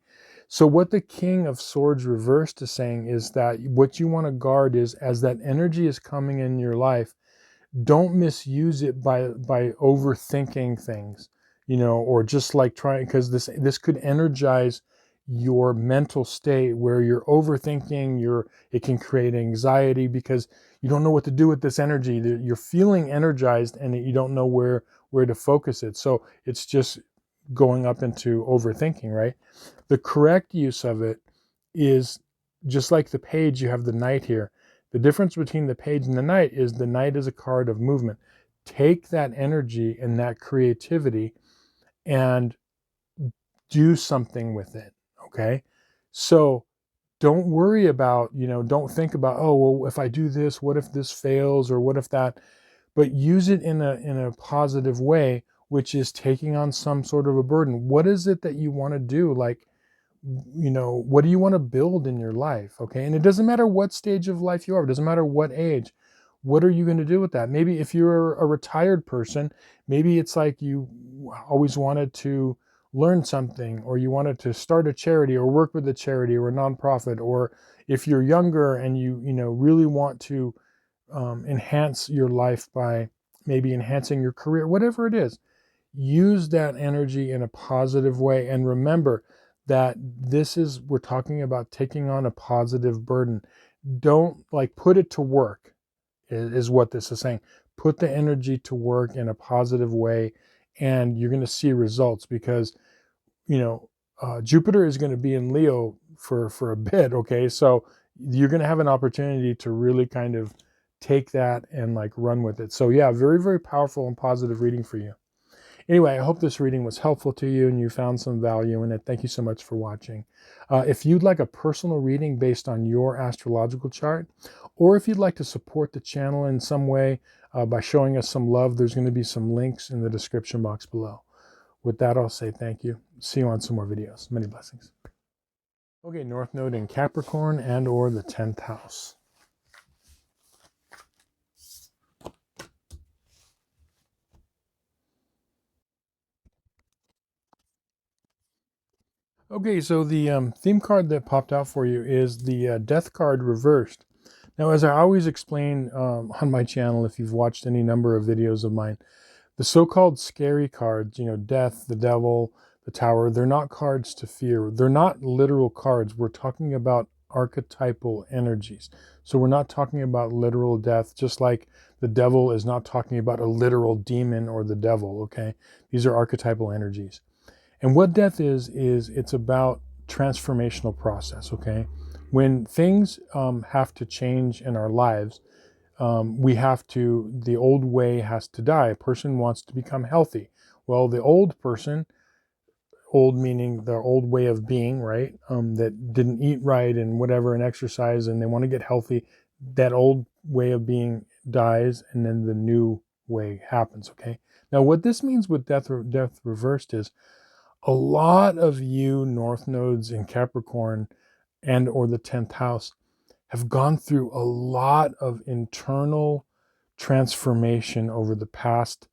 [SPEAKER 1] So what the King of Swords reversed is saying is that what you want to guard is, as that energy is coming in your life, don't misuse it by overthinking things, or just like trying, because this could energize your mental state where you're overthinking. It can create anxiety because you don't know what to do with this energy. You're feeling energized and you don't know where to focus it. So it's just going up into overthinking, right? The correct use of it is just like the Page. You have the Knight here. The difference between the Page and the Knight is the Knight is a card of movement. Take that energy and that creativity and do something with it, okay? So don't worry about, don't think about, oh, well, if I do this, what if this fails, or what if that? But use it in a positive way, which is taking on some sort of a burden. What is it that you want to do? Like, what do you want to build in your life? Okay. And it doesn't matter what stage of life you are. It doesn't matter what age. What are you going to do with that? Maybe if you're a retired person, maybe it's like you always wanted to learn something, or you wanted to start a charity or work with a charity or a nonprofit. Or if you're younger and you really want to enhance your life by maybe enhancing your career, whatever it is, use that energy in a positive way. And remember that we're talking about taking on a positive burden. Don't put it to work, is what this is saying. Put the energy to work in a positive way, and you're going to see results, because, Jupiter is going to be in Leo for a bit. Okay. So you're going to have an opportunity to really kind of take that and run with it. So yeah, very, very powerful and positive reading for you. Anyway, I hope this reading was helpful to you and you found some value in it. Thank you so much for watching. If you'd like a personal reading based on your astrological chart, or if you'd like to support the channel in some way by showing us some love, there's going to be some links in the description box below. With that, I'll say thank you. See you on some more videos. Many blessings. Okay, North Node in Capricorn and or the 10th house. Okay, so the theme card that popped out for you is the Death card reversed. Now, as I always explain on my channel, if you've watched any number of videos of mine, the so-called scary cards, Death, the Devil, the Tower, they're not cards to fear. They're not literal cards. We're talking about archetypal energies. So we're not talking about literal death, just like the Devil is not talking about a literal demon or the devil, okay? These are archetypal energies. And what death is it's about transformational process, okay? When things have to change in our lives, the old way has to die. A person wants to become healthy. Well, the old person, old meaning their old way of being, right? That didn't eat right and whatever and exercise and they want to get healthy. That old way of being dies and then the new way happens, okay? Now, what this means with death reversed is a lot of you North Nodes in Capricorn and or the 10th house have gone through a lot of internal transformation over the past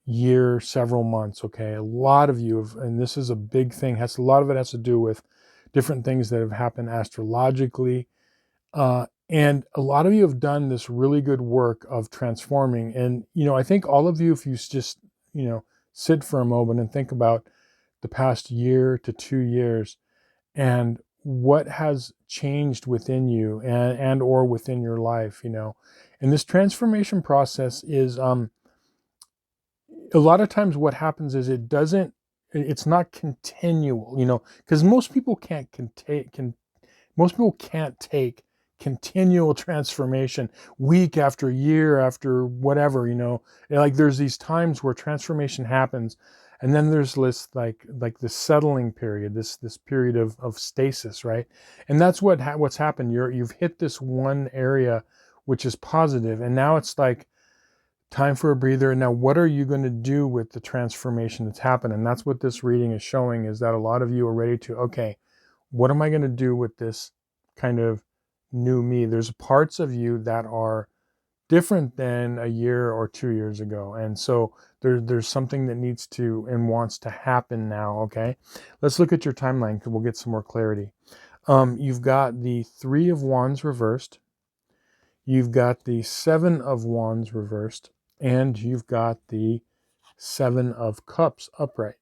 [SPEAKER 1] year, several months, okay? A lot of you have, and this is a big thing, a lot of it has to do with different things that have happened astrologically. And a lot of you have done this really good work of transforming. And, I think all of you, if you just, sit for a moment and think about the past year to 2 years and what has changed within you and or within your life, and this transformation process is a lot of times what happens is it's not continual, because most people can't take continual transformation week after year after whatever, like there's these times where transformation happens and then there's this like this settling period, this period of stasis, right? And that's what's happened. You've hit this one area which is positive and now it's like time for a breather. Now, what are you going to do with the transformation that's happened? And that's what this reading is showing, is that a lot of you are ready to, okay, what am I going to do with this kind of new me? There's parts of you that are different than a year or 2 years ago. And so there's something that needs to and wants to happen now, okay? Let's look at your timeline because we'll get some more clarity. You've got the 3 of Wands reversed. You've got the 7 of Wands reversed. And you've got the 7 of Cups upright.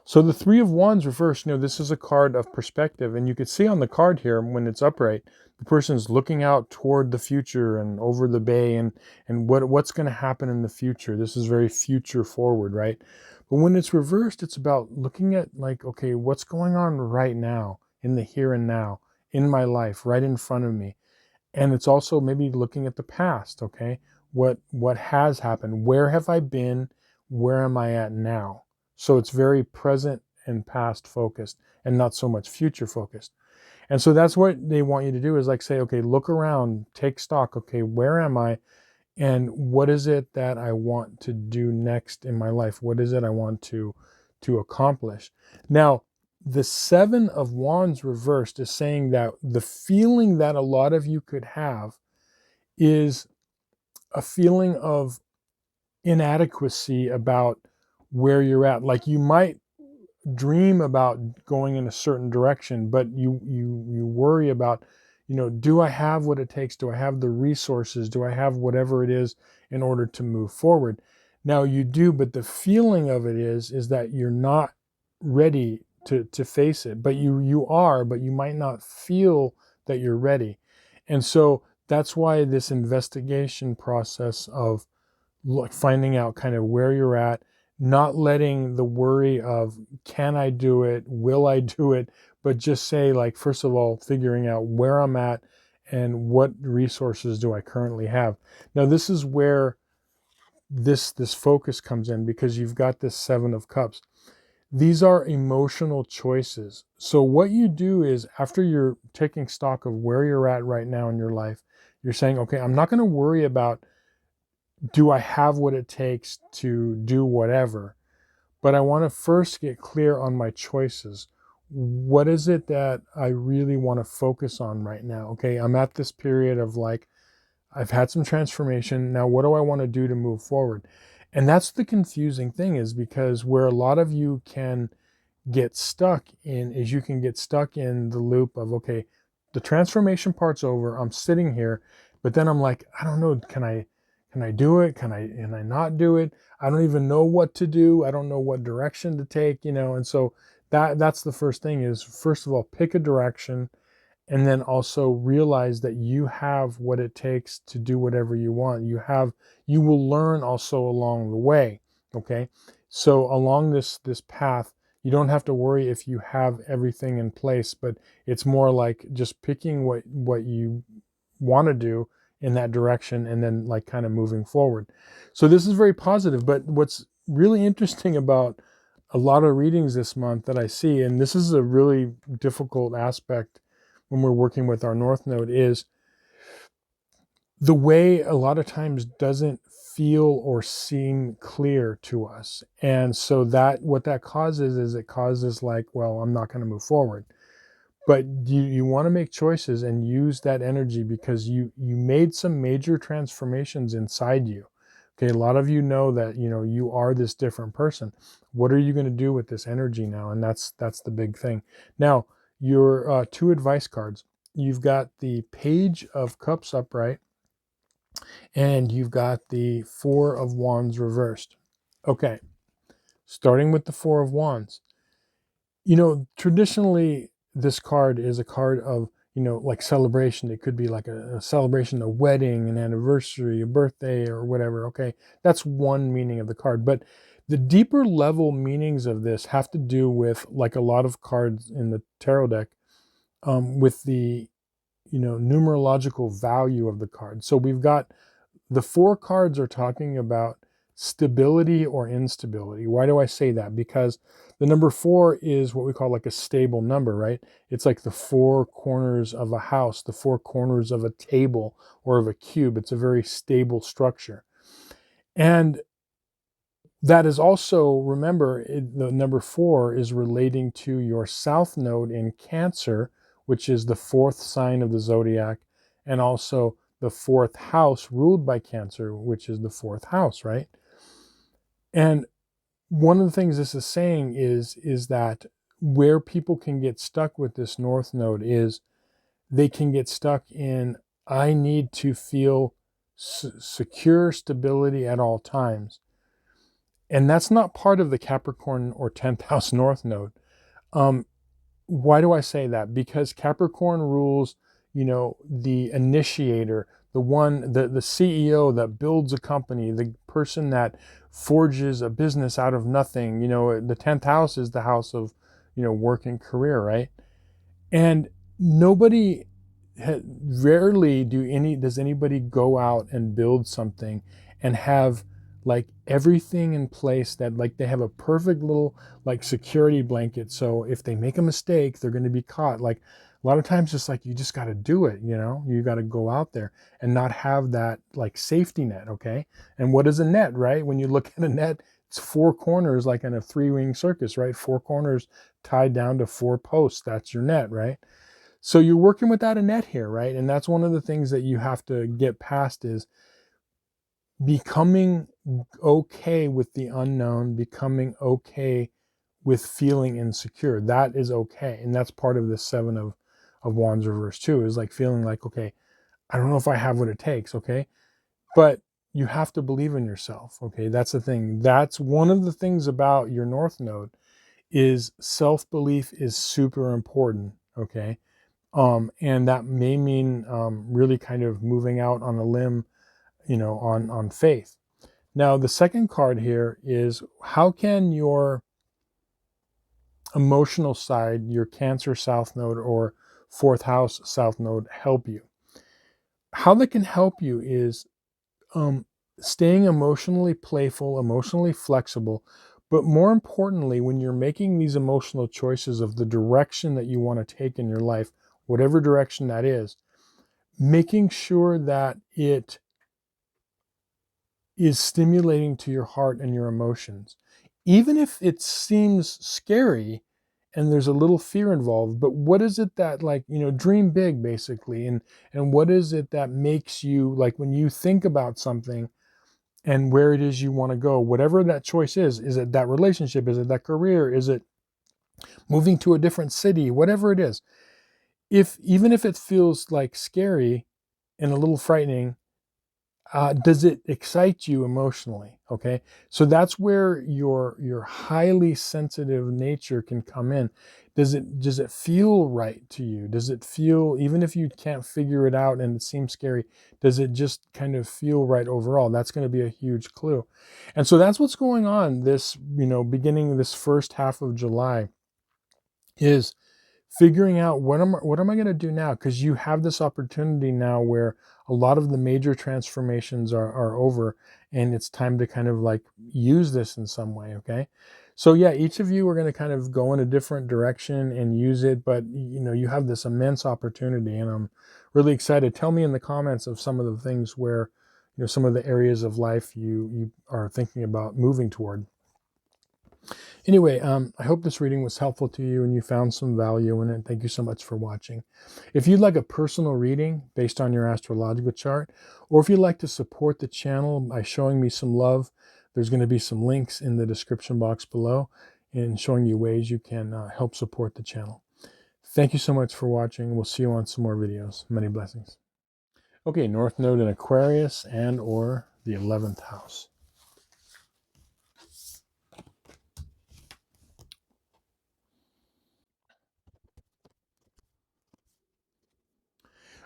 [SPEAKER 1] So the 3 of Wands reversed, this is a card of perspective. And you can see on the card here, when it's upright, the person's looking out toward the future and over the bay and what's going to happen in the future. This is very future forward, right? But when it's reversed, it's about looking at like, okay, what's going on right now in the here and now in my life, right in front of me. And it's also maybe looking at the past, okay? What has happened? Where have I been? Where am I at now? So it's very present and past focused and not so much future focused. And so that's what they want you to do, is like say, okay, look around, take stock. Okay, where am I? And what is it that I want to do next in my life? What is it I want to accomplish? Now, the 7 of Wands reversed is saying that the feeling that a lot of you could have is a feeling of inadequacy about where you're at. Like you might dream about going in a certain direction, but you worry about, do I have what it takes? Do I have the resources? Do I have whatever it is in order to move forward? Now you do, but the feeling of it is that you're not ready to face it, but you are, but you might not feel that you're ready. And so that's why this investigation process of finding out kind of where you're at, not letting the worry of can I do it, will I do it, but just say, like, first of all, figuring out where I'm at and what resources do I currently have. Now this is where this focus comes in, because you've got this 7 of Cups. These are emotional choices. So what you do is, after you're taking stock of where you're at right now in your life, you're saying, okay, I'm not going to worry about, do I have what it takes to do whatever, but I want to first get clear on my choices. What is it that I really want to focus on right now? Okay, I'm at this period of like, I've had some transformation. Now, what do I want to do to move forward? And that's the confusing thing, is because where a lot of you can get stuck in is you can get stuck in the loop of, okay, the transformation part's over. I'm sitting here, but then I'm like, I don't know, can I do it? Can I not do it? I don't even know what to do. I don't know what direction to take, and so that's the first thing, is first of all, pick a direction. And then also realize that you have what it takes to do whatever you want. You will learn also along the way. Okay. So along this path, You don't have to worry if you have everything in place, but it's more like just picking what you want to do in that direction and then like kind of moving forward. So this is very positive. But what's really interesting about a lot of readings this month that I see, and this is a really difficult aspect when we're working with our North Node, is the way a lot of times doesn't feel or seem clear to us. And so that what that causes is it causes like, well, I'm not going to move forward. But you want to make choices and use that energy because you made some major transformations inside you. Okay, a lot of you know that you are this different person. What are you going to do with this energy now? And that's the big thing. Now, your two advice cards. You've got the Page of Cups upright, and you've got the Four of Wands reversed. Okay, starting with the Four of Wands. Traditionally, this card is a card of, like celebration. It could be like a celebration, a wedding, an anniversary, a birthday, or whatever. Okay, that's one meaning of the card. But the deeper level meanings of this have to do with, like a lot of cards in the tarot deck, with the, numerological value of the card. So we've got the four cards are talking about stability or instability. Why do I say that? Because the number four is what we call like a stable number, right? It's like the four corners of a house, the four corners of a table or of a cube. It's a very stable structure. And that is also, remember, the number four is relating to your South Node in Cancer, which is the fourth sign of the zodiac, and also the fourth house ruled by Cancer, which is the fourth house, right? And one of the things this is saying is that where people can get stuck with this North Node is they can get stuck in, I need to feel secure stability at all times. And that's not part of the Capricorn or 10th house North Node. Why do I say that? Because Capricorn rules, the initiator, the CEO that builds a company, the person that forges a business out of nothing. The 10th house is the house of, work and career, right? And rarely does anybody go out and build something and have like everything in place, that like they have a perfect little like security blanket. So if they make a mistake, they're going to be caught. Like a lot of times it's like, you just got to do it. You got to go out there and not have that like safety net. Okay. And what is a net, right? When you look at a net, it's four corners, like in a three-wing circus, right? Four corners tied down to four posts. That's your net, right? So you're working without a net here, right? And that's one of the things that you have to get past, is becoming okay with the unknown, becoming okay with feeling insecure. That is okay. And that's part of the Seven of Wands reverse too, is like feeling like, okay, I don't know if I have what it takes, okay? But you have to believe in yourself, okay? That's the thing. That's one of the things about your North Node, is self-belief is super important, okay? And that may mean really kind of moving out on a limb, on faith. Now, the second card here is, how can your emotional side, your Cancer South Node or fourth house South Node, help you? How they can help you is staying emotionally playful, emotionally flexible, but more importantly, when you're making these emotional choices of the direction that you want to take in your life, whatever direction that is, making sure that it is stimulating to your heart and your emotions. Even if it seems scary and there's a little fear involved, but what is it that, like, dream big basically, and what is it that makes you, like, when you think about something and where it is you want to go, whatever that choice is it that relationship, is it that career, is it moving to a different city, whatever it is, even if it feels like scary and a little frightening, Does it excite you emotionally? Okay, so that's where your highly sensitive nature can come in. Does it feel right to you? Does it feel, even if you can't figure it out and it seems scary, does it just kind of feel right overall? That's going to be a huge clue. And so that's what's going on this, beginning this first half of July, is figuring out what am I going to do now, because you have this opportunity now where a lot of the major transformations are over, and it's time to kind of like use this in some way. Okay, so yeah, each of you are going to kind of go in a different direction and use it, but you have this immense opportunity, and I'm really excited. Tell me in the comments of some of the things where, some of the areas of life you are thinking about moving toward. Anyway, I hope this reading was helpful to you and you found some value in it. Thank you so much for watching. If you'd like a personal reading based on your astrological chart, or if you'd like to support the channel by showing me some love, there's going to be some links in the description box below and showing you ways you can help support the channel. Thank you so much for watching. We'll see you on some more videos. Many blessings. Okay, North Node in Aquarius and or the 11th house.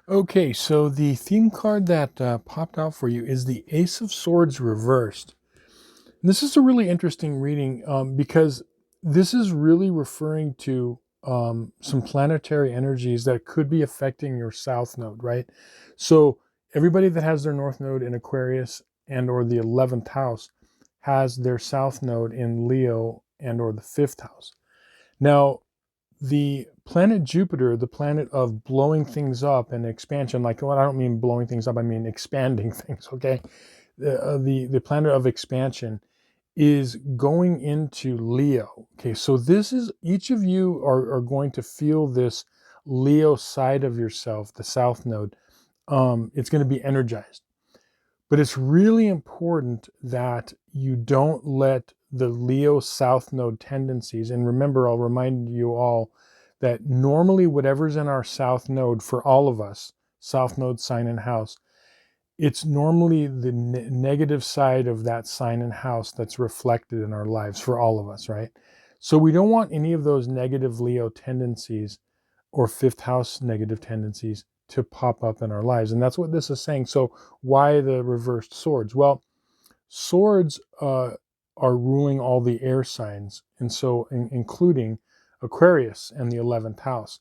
[SPEAKER 1] Okay, so the theme card that popped out for you is the Ace of Swords reversed. And this is a really interesting reading because this is really referring to some planetary energies that could be affecting your South Node, right? So everybody that has their North Node in Aquarius and or the 11th house has their South Node in Leo and or the 5th house. Now, the planet Jupiter, the planet of blowing things up and expansion, like, well, I don't mean blowing things up, I mean expanding things, okay? The planet of expansion is going into Leo. Okay, so this is, each of you are going to feel this Leo side of yourself, the South Node. It's going to be energized. But it's really important that you don't let the Leo South Node tendencies, and remember, I'll remind you all that normally whatever's in our South Node for all of us, South Node sign and house, it's normally the negative side of that sign and house that's reflected in our lives for all of us, right? So we don't want any of those negative Leo tendencies or 5th house negative tendencies to pop up in our lives. And that's what this is saying. So why the reversed swords? Well, swords are ruling all the air signs, and so including Aquarius and the 11th house.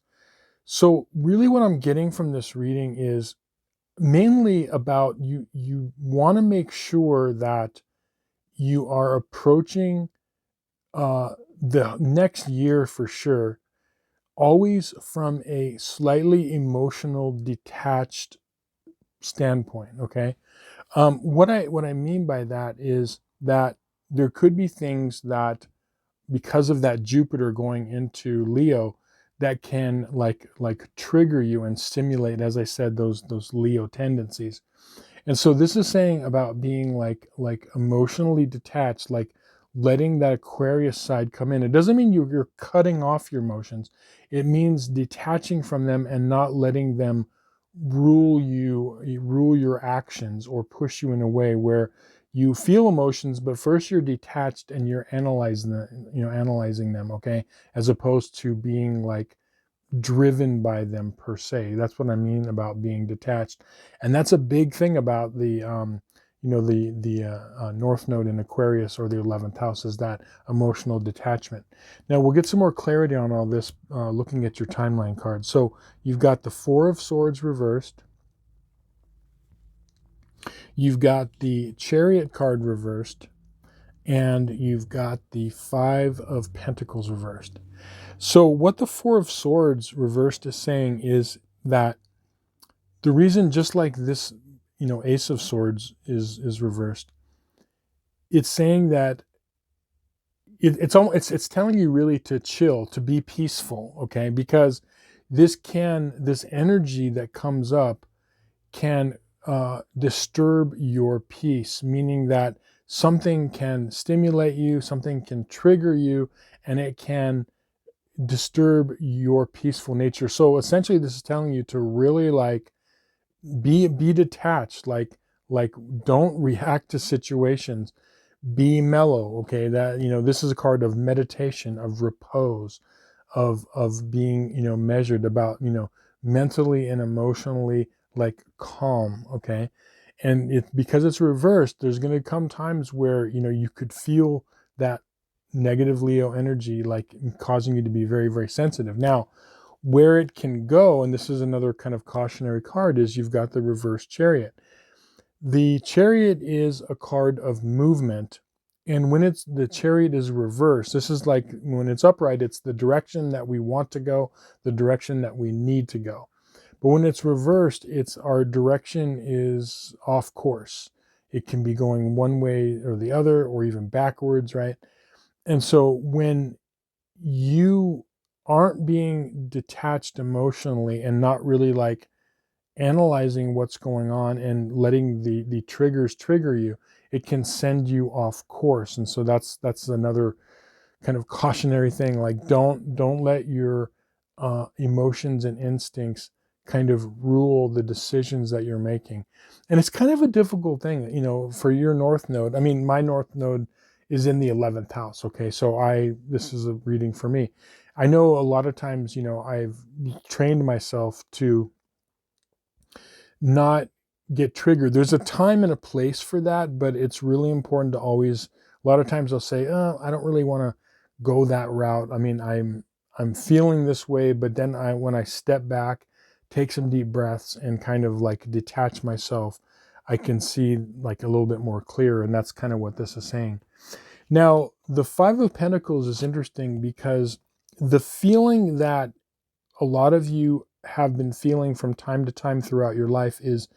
[SPEAKER 1] So really what I'm getting from this reading is mainly about you want to make sure that you are approaching the next year for sure always from a slightly emotional, detached standpoint. Okay, what I mean by that is that there could be things that, because of that Jupiter going into Leo, that can like trigger you and stimulate, as I said, those Leo tendencies. And so this is saying about being like emotionally detached, like letting that Aquarius side come in. It doesn't mean you're cutting off your emotions. It means detaching from them and not letting them rule your actions or push you in a way where you feel emotions, but first you're detached and you're analyzing them, okay? As opposed to being like driven by them per se. That's what I mean about being detached. And that's a big thing about the North Node in Aquarius or the 11th house, is that emotional detachment. Now we'll get some more clarity on all this looking at your timeline card. So you've got the 4 of Swords reversed. You've got the Chariot card reversed. And you've got the 5 of Pentacles reversed. So what the 4 of Swords reversed is saying is that the reason, just like this, Ace of Swords is reversed, it's saying that it's telling you really to chill, to be peaceful, okay? Because this energy that comes up can disturb your peace, meaning that something can stimulate you, something can trigger you, and it can disturb your peaceful nature. So essentially this is telling you to really like be detached, like Like, don't react to situations. Be mellow. Okay. That, this is a card of meditation, of repose, of being, measured, about, mentally and emotionally, like, calm. Okay. And because it's reversed, there's going to come times where, you could feel that negative Leo energy, like, causing you to be very, very sensitive. Now, where it can go, and this is another kind of cautionary card, is you've got the reverse Chariot. The Chariot is a card of movement. And when the Chariot is reversed, this is like when it's upright, it's the direction that we want to go, the direction that we need to go. But when it's reversed, it's our direction is off course. It can be going one way or the other, or even backwards, right? And so when you aren't being detached emotionally and not really, like, analyzing what's going on and letting the triggers trigger you, it can send you off course. And so that's another kind of cautionary thing. Like, don't let your emotions and instincts kind of rule the decisions that you're making. And it's kind of a difficult thing, for your North Node. I mean, my North Node is in the 11th house. Okay. So this is a reading for me. I know a lot of times, I've trained myself to not get triggered. There's a time and a place for that, but it's really important to always, a lot of times I'll say, oh, I don't really want to go that route. I mean, I'm feeling this way, but then when I step back, take some deep breaths and kind of, like, detach myself, I can see, like, a little bit more clear. And that's kind of what this is saying. Now, the Five of Pentacles is interesting because the feeling that a lot of you have been feeling from time to time throughout your life is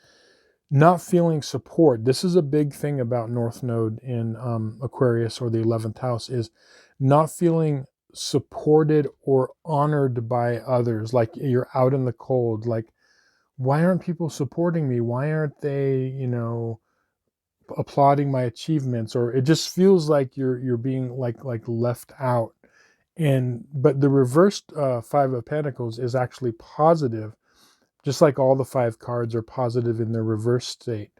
[SPEAKER 1] not feeling support. This is a big thing about North Node in Aquarius, or the 11th house, is not feeling supported or honored by others. Like, you're out in the cold. Like, why aren't people supporting me? Why aren't they, applauding my achievements? Or it just feels like you're being, like left out. But the reversed Five of Pentacles is actually positive, just like all the 5 cards are positive in their reverse state,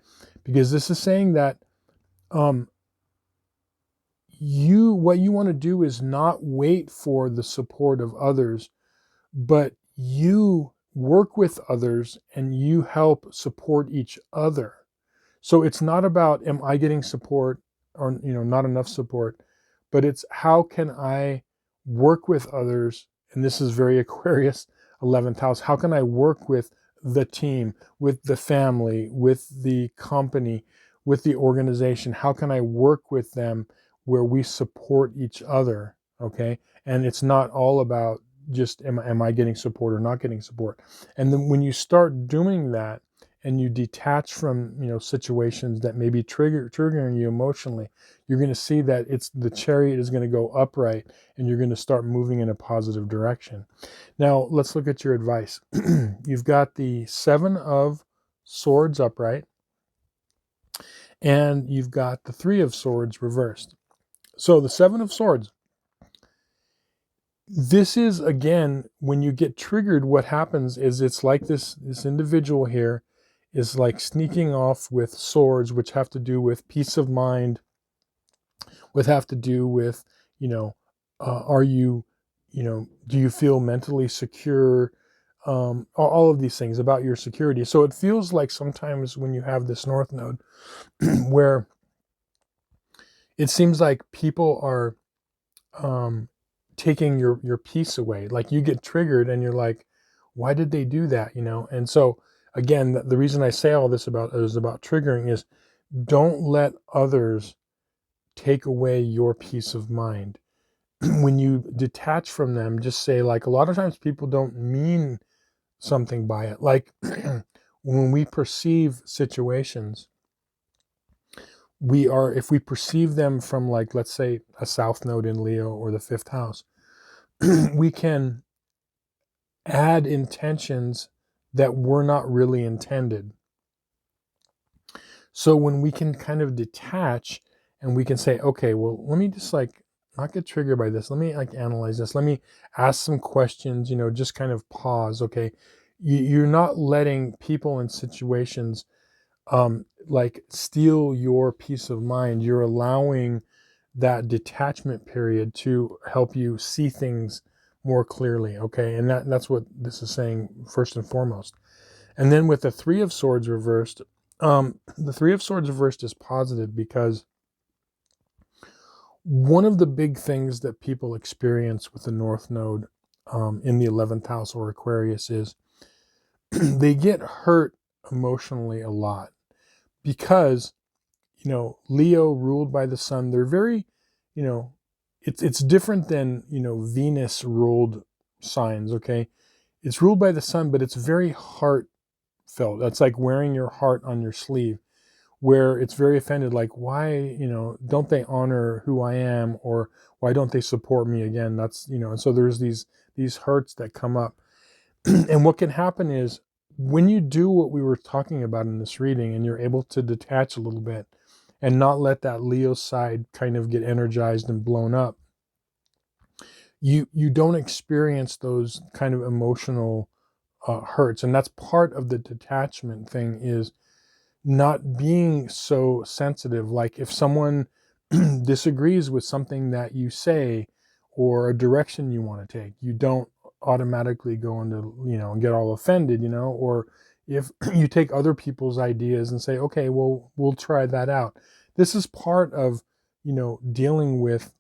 [SPEAKER 1] because this is saying that what you want to do is not wait for the support of others, but you work with others and you help support each other. So it's not about, am I getting support or, not enough support, but it's, how can I work with others? And this is very Aquarius 11th house. How can I work with the team, with the family, with the company, with the organization? How can I work with them where we support each other? Okay. And it's not all about just, am I getting support or not getting support? And then when you start doing that, and you detach from, situations that may be triggering you emotionally, you're going to see that the Chariot is going to go upright, and you're going to start moving in a positive direction. Now, let's look at your advice. You've got the 7 of Swords upright, and you've got the 3 of Swords reversed. So the 7 of Swords, this is, again, when you get triggered, what happens is it's like this individual here is, like, sneaking off with swords, which have to do with peace of mind, which have to do with, are you, do you feel mentally secure? All of these things about your security. So it feels like sometimes when you have this North Node where it seems like people are taking your peace away. Like, you get triggered and you're like, why did they do that? And so, again, the reason I say all this about triggering is, don't let others take away your peace of mind. When you detach from them, just say, like, a lot of times people don't mean something by it. Like, when we perceive situations, if we perceive them from, like, let's say a South Node in Leo or the 5th house, we can add intentions that were not really intended. So when we can kind of detach and we can say, okay, well, let me just, like, not get triggered by this. Let me, like, analyze this. Let me ask some questions, just kind of pause. Okay. You're not letting people and situations like steal your peace of mind. You're allowing that detachment period to help you see things more clearly. Okay. And that's what this is saying first and foremost. And then with the Three of Swords reversed, the Three of Swords reversed is positive because one of the big things that people experience with the North Node in the 11th house or Aquarius is they get hurt emotionally a lot because, Leo ruled by the sun, they're very, it's different than, Venus ruled signs, okay? It's ruled by the sun, but it's very heartfelt. That's like wearing your heart on your sleeve, where it's very offended, like, why, don't they honor who I am, or why don't they support me again? That's, and so there's these hurts that come up. And what can happen is when you do what we were talking about in this reading and you're able to detach a little bit and not let that Leo side kind of get energized and blown up, you don't experience those kind of emotional hurts. And that's part of the detachment thing, is not being so sensitive. Like if someone disagrees with something that you say or a direction you want to take, you don't automatically go into, and get all offended, or if you take other people's ideas and say, okay, well, we'll try that out. This is part of, dealing with,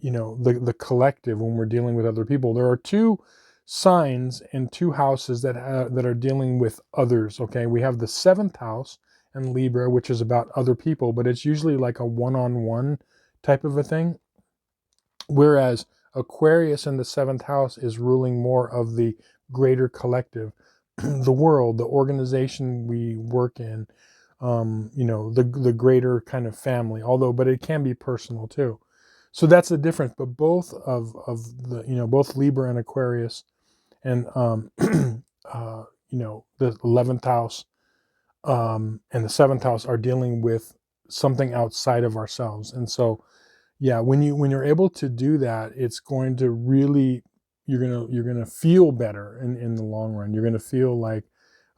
[SPEAKER 1] the collective. When we're dealing with other people, there are two signs and two houses that are dealing with others. Okay, we have the 7th house and Libra, which is about other people, but it's usually like a one-on-one type of a thing, whereas Aquarius in the 7th house is ruling more of the greater collective, the world, the organization we work in, the greater kind of family, but it can be personal too. So that's the difference. But both of the, both Libra and Aquarius and, the 11th house and the 7th house are dealing with something outside of ourselves. And so, yeah, when you're able to do that, it's going to really, you're gonna feel better in the long run. You're gonna feel like,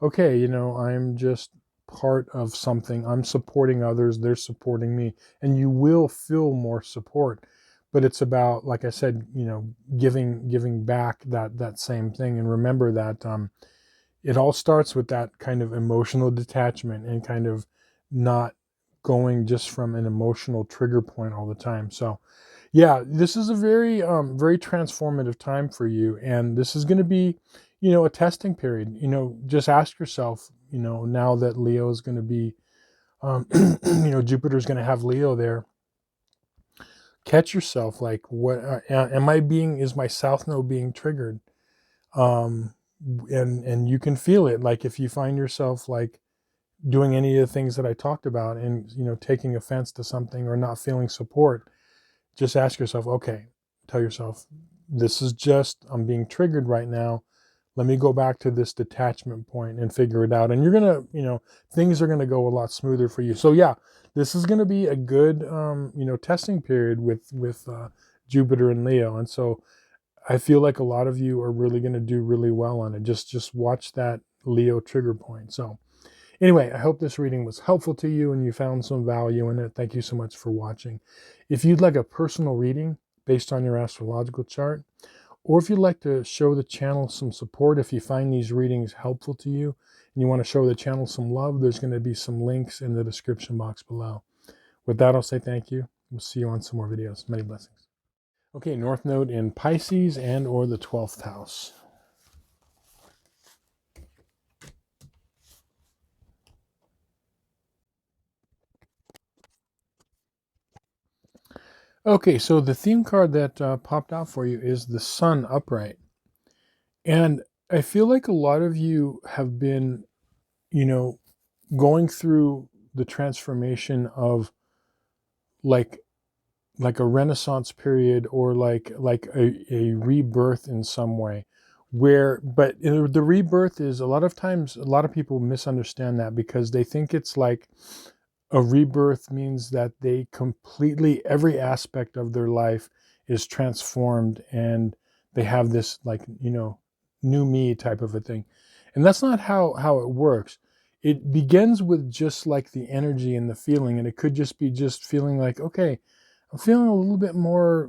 [SPEAKER 1] okay, I'm just part of something. I'm supporting others. They're supporting me, and you will feel more support. But it's about, like I said, giving back that same thing. And remember that it all starts with that kind of emotional detachment and kind of not going just from an emotional trigger point all the time. So yeah, this is a very very transformative time for you, and this is going to be, a testing period. Just ask yourself, now that Leo is going to be Jupiter's going to have Leo there, catch yourself, like, what is my south node being triggered? And you can feel it. Like if you find yourself like doing any of the things that I talked about and, taking offense to something or not feeling support, just ask yourself, okay, tell yourself, this is just, I'm being triggered right now. Let me go back to this detachment point and figure it out. And you're going to, things are going to go a lot smoother for you. So yeah, this is going to be a good, testing period with Jupiter and Leo. And so I feel like a lot of you are really going to do really well on it. Just watch that Leo trigger point. So anyway, I hope this reading was helpful to you and you found some value in it. Thank you so much for watching. If you'd like a personal reading based on your astrological chart, or if you'd like to show the channel some support, if you find these readings helpful to you and you want to show the channel some love, there's going to be some links in the description box below. With that, I'll say thank you. We'll see you on some more videos. Many blessings. Okay, North Node in Pisces and or the 12th house. Okay, so the theme card that popped out for you is the Sun upright. And I feel like a lot of you have been, going through the transformation of like a renaissance period, or like a rebirth in some way, but the rebirth is, a lot of times a lot of people misunderstand that because they think it's like a rebirth means that they completely, every aspect of their life is transformed and they have this, like, new me type of a thing. And that's not how it works. it begins with just like the energy and the feeling, and it could just be just feeling like, okay, I'm feeling a little bit more,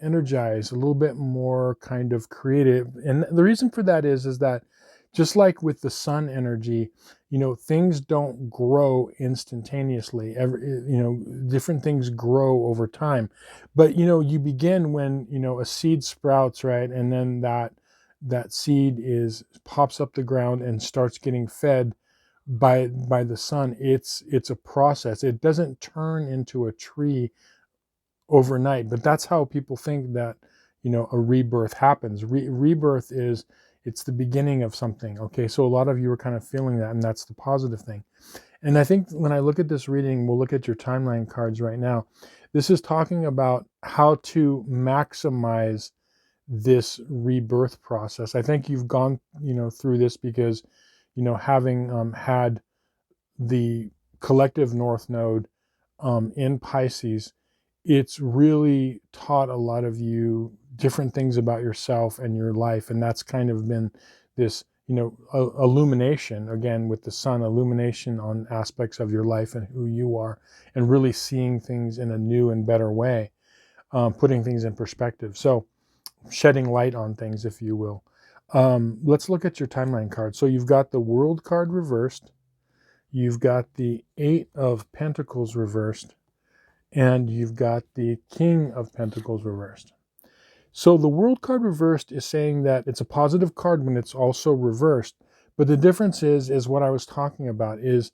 [SPEAKER 1] energized, a little bit more kind of creative. And the reason for that is that just like with the sun energy, things don't grow instantaneously. Different things grow over time. But, you begin when, a seed sprouts, right? And then that seed pops up the ground and starts getting fed by the sun. It's a process. It doesn't turn into a tree overnight, but that's how people think that a rebirth happens. Rebirth is, it's the beginning of something. Okay, so a lot of you are kind of feeling that, and that's the positive thing. And I think when I look at this reading, we'll look at your timeline cards right now. This is talking about how to maximize this rebirth process. I think you've gone through this because having had the collective north node in Pisces, it's really taught a lot of you different things about yourself and your life. And that's kind of been this, illumination, again, with the sun, illumination on aspects of your life and who you are, and really seeing things in a new and better way, putting things in perspective. So shedding light on things, if you will. Let's look at your timeline card. So you've got the World card reversed. You've got the 8 of Pentacles reversed, and you've got the King of Pentacles reversed. So the World card reversed is saying that it's a positive card when it's also reversed. But the difference is what I was talking about, is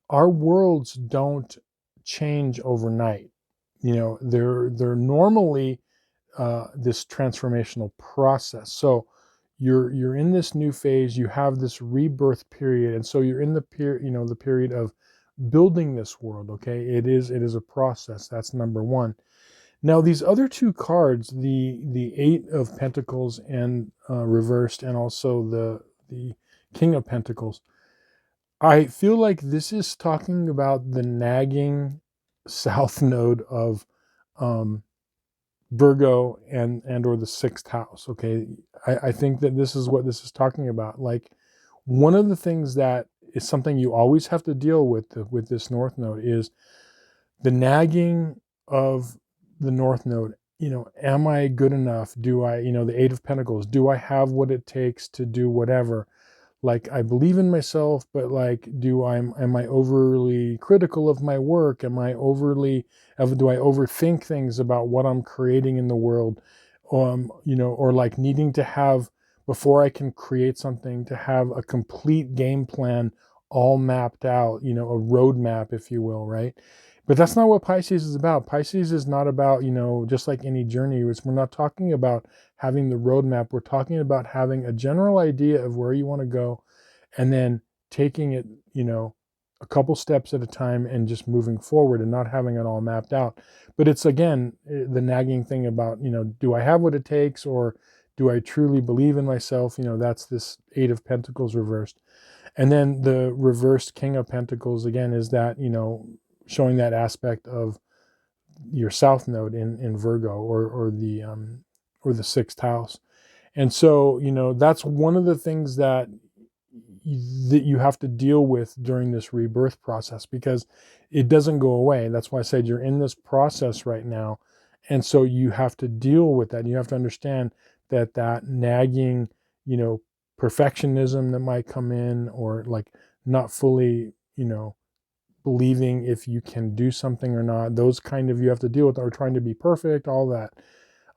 [SPEAKER 1] our worlds don't change overnight. They're normally this transformational process. So you're in this new phase, you have this rebirth period, and so you're in the period of building this world. Okay, it is a process. That's number one. Now these other two cards, the 8 of Pentacles and reversed, and also the King of Pentacles, I feel like this is talking about the nagging south node of Virgo and or the 6th house. Okay, I think that this is what this is talking about. Like, one of the things that is something you always have to deal with this north node is the nagging of the north node. Am I good enough? Do I, the 8 of Pentacles, do I have what it takes to do whatever? Like, I believe in myself, but like, am I overly critical of my work? Do I overthink things about what I'm creating in the world? Or like needing to have, before I can create something, to have a complete game plan all mapped out, a roadmap, if you will, right? But that's not what Pisces is about. Pisces is not about, just like any journey, we're not talking about having the roadmap. We're talking about having a general idea of where you want to go, and then taking it, a couple steps at a time, and just moving forward and not having it all mapped out. But it's, again, the nagging thing about, do I have what it takes, or do I truly believe in myself? That's this 8 of Pentacles reversed. And then the reversed King of Pentacles, again, is that, showing that aspect of your south node in Virgo, or the 6th house. And so, that's one of the things that you have to deal with during this rebirth process, because it doesn't go away. That's why I said you're in this process right now. And so you have to deal with that. You have to understand that nagging, perfectionism that might come in, or like not fully, believing if you can do something or not. Those kind of, you have to deal with, or trying to be perfect, all that.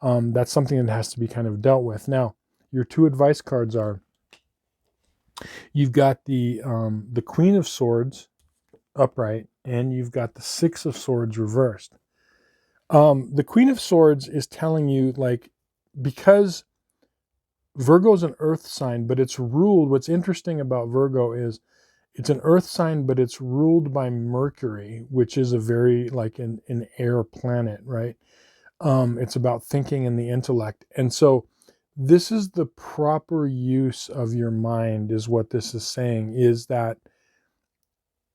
[SPEAKER 1] That's something that has to be kind of dealt with. Now, your 2 advice cards are, you've got the Queen of Swords upright, and you've got the 6 of Swords reversed. The Queen of Swords is telling you, like, because Virgo is an earth sign, but it's ruled, what's interesting about Virgo is it's an earth sign, but it's ruled by Mercury, which is a very, like, an air planet, right? It's about thinking and the intellect. And so this is the proper use of your mind, is what this is saying, is that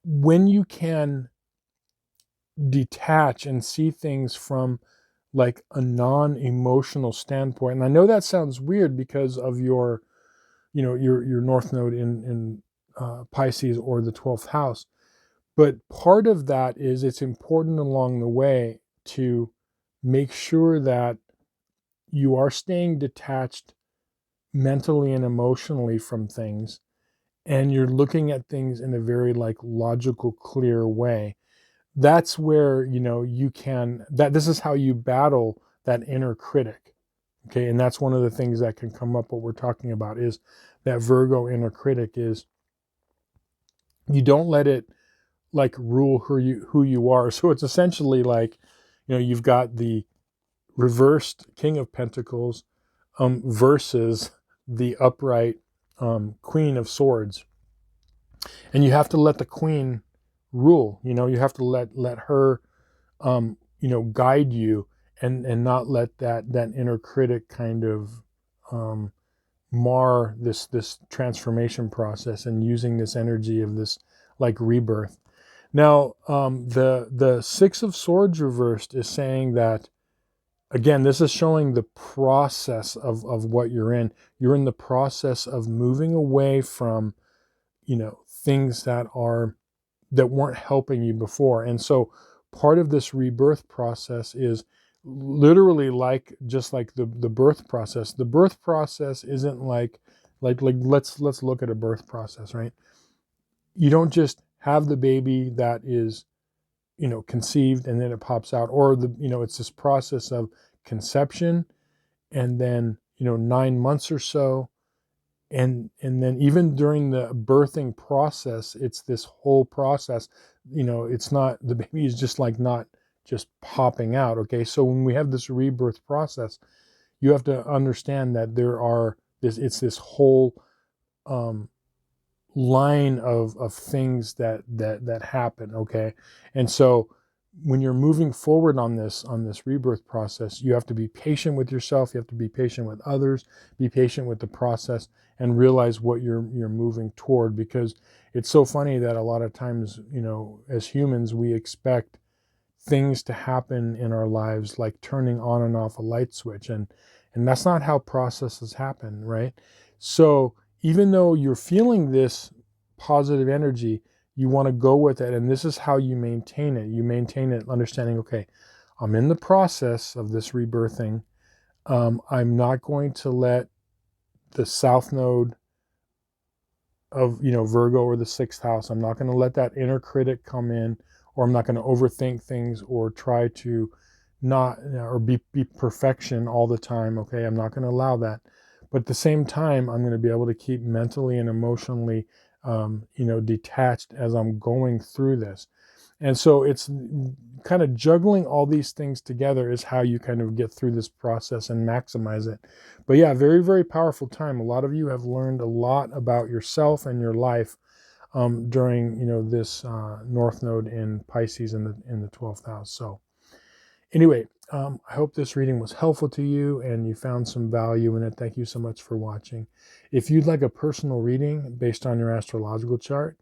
[SPEAKER 1] when you can detach and see things from like a non-emotional standpoint. And I know that sounds weird because of your, your north node in Pisces or the 12th house. But part of that is it's important along the way to make sure that you are staying detached mentally and emotionally from things, and you're looking at things in a very like logical, clear way. That's where, you know, you can, that this is how you battle that inner critic. Okay. And that's one of the things that can come up. What we're talking about is that Virgo inner critic is, you don't let it like rule who you are. So it's essentially like, you know, you've got the reversed King of Pentacles versus the upright Queen of Swords, and you have to let the Queen rule. You know, you have to let her you know, guide you, and not let that inner critic kind of mar this transformation process, and using this energy of this like rebirth. Now, the Six of Swords reversed is saying that, again, this is showing the process of what you're in. You're in the process of moving away from, you know, things that weren't helping you before. And so part of this rebirth process is literally like, just like the birth process. The birth process isn't like let's look at a birth process, right? You don't just have the baby that is, you know, conceived and then it pops out, or you know, it's this process of conception, and then, you know, 9 months or so, and then even during the birthing process, it's this whole process. You know, it's not, the baby is just like not just popping out. Okay, so when we have this rebirth process, you have to understand that it's this whole line of things that happen. Okay, and so when you're moving forward on this rebirth process, you have to be patient with yourself, you have to be patient with others, be patient with the process, and realize what you're moving toward. Because it's so funny that a lot of times, you know, as humans, we expect things to happen in our lives like turning on and off a light switch, and that's not how processes happen, right? So even though you're feeling this positive energy, you want to go with it, and this is how you maintain it. You maintain it understanding, okay, I'm in the process of this rebirthing. I'm not going to let the south node of, you know, Virgo or the 6th house, I'm not going to let that inner critic come in, or I'm not going to overthink things or try to not, or be perfection all the time. Okay, I'm not going to allow that. But at the same time, I'm going to be able to keep mentally and emotionally you know, detached as I'm going through this. And so it's kind of juggling all these things together is how you kind of get through this process and maximize it. But yeah, very, very powerful time. A lot of you have learned a lot about yourself and your life during, you know, this North Node in Pisces in the 12th house. So anyway, I hope this reading was helpful to you and you found some value in it. Thank you so much for watching. If you'd like a personal reading based on your astrological chart,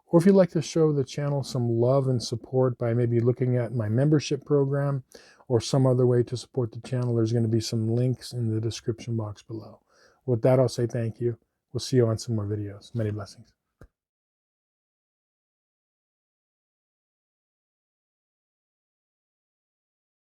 [SPEAKER 1] or if you'd like to show the channel some love and support by maybe looking at my membership program or some other way to support the channel, there's going to be some links in the description box below. With that, I'll say thank you. We'll see you on some more videos. Many blessings.